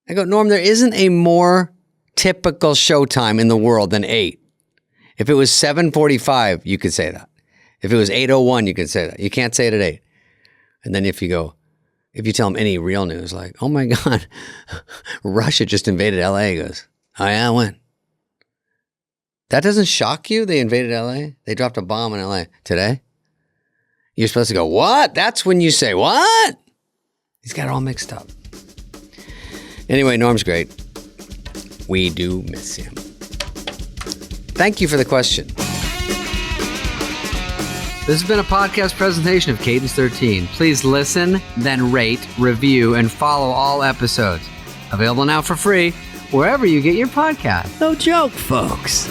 I go, Norm, there isn't a more typical showtime in the world than 8. If it was 7:45, you could say that. If it was 8:01, you could say that. You can't say it at 8. And then if you tell him any real news, like, oh my God, Russia just invaded LA, he goes, oh yeah, when? That doesn't shock you? They invaded LA? They dropped a bomb in LA today? You're supposed to go, what? That's when you say, what? He's got it all mixed up. Anyway, Norm's great. We do miss him. Thank you for the question. This has been a podcast presentation of Cadence 13. Please listen, then rate, review, and follow all episodes. Available now for free wherever you get your podcast. No joke, folks.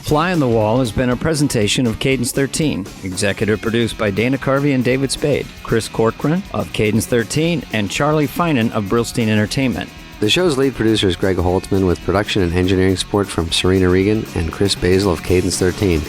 Fly on the Wall has been a presentation of Cadence 13, executive produced by Dana Carvey and David Spade, Chris Corcoran of Cadence 13, and Charlie Finan of Brillstein Entertainment. The show's lead producer is Greg Holtzman, with production and engineering support from Serena Regan and Chris Basil of Cadence 13.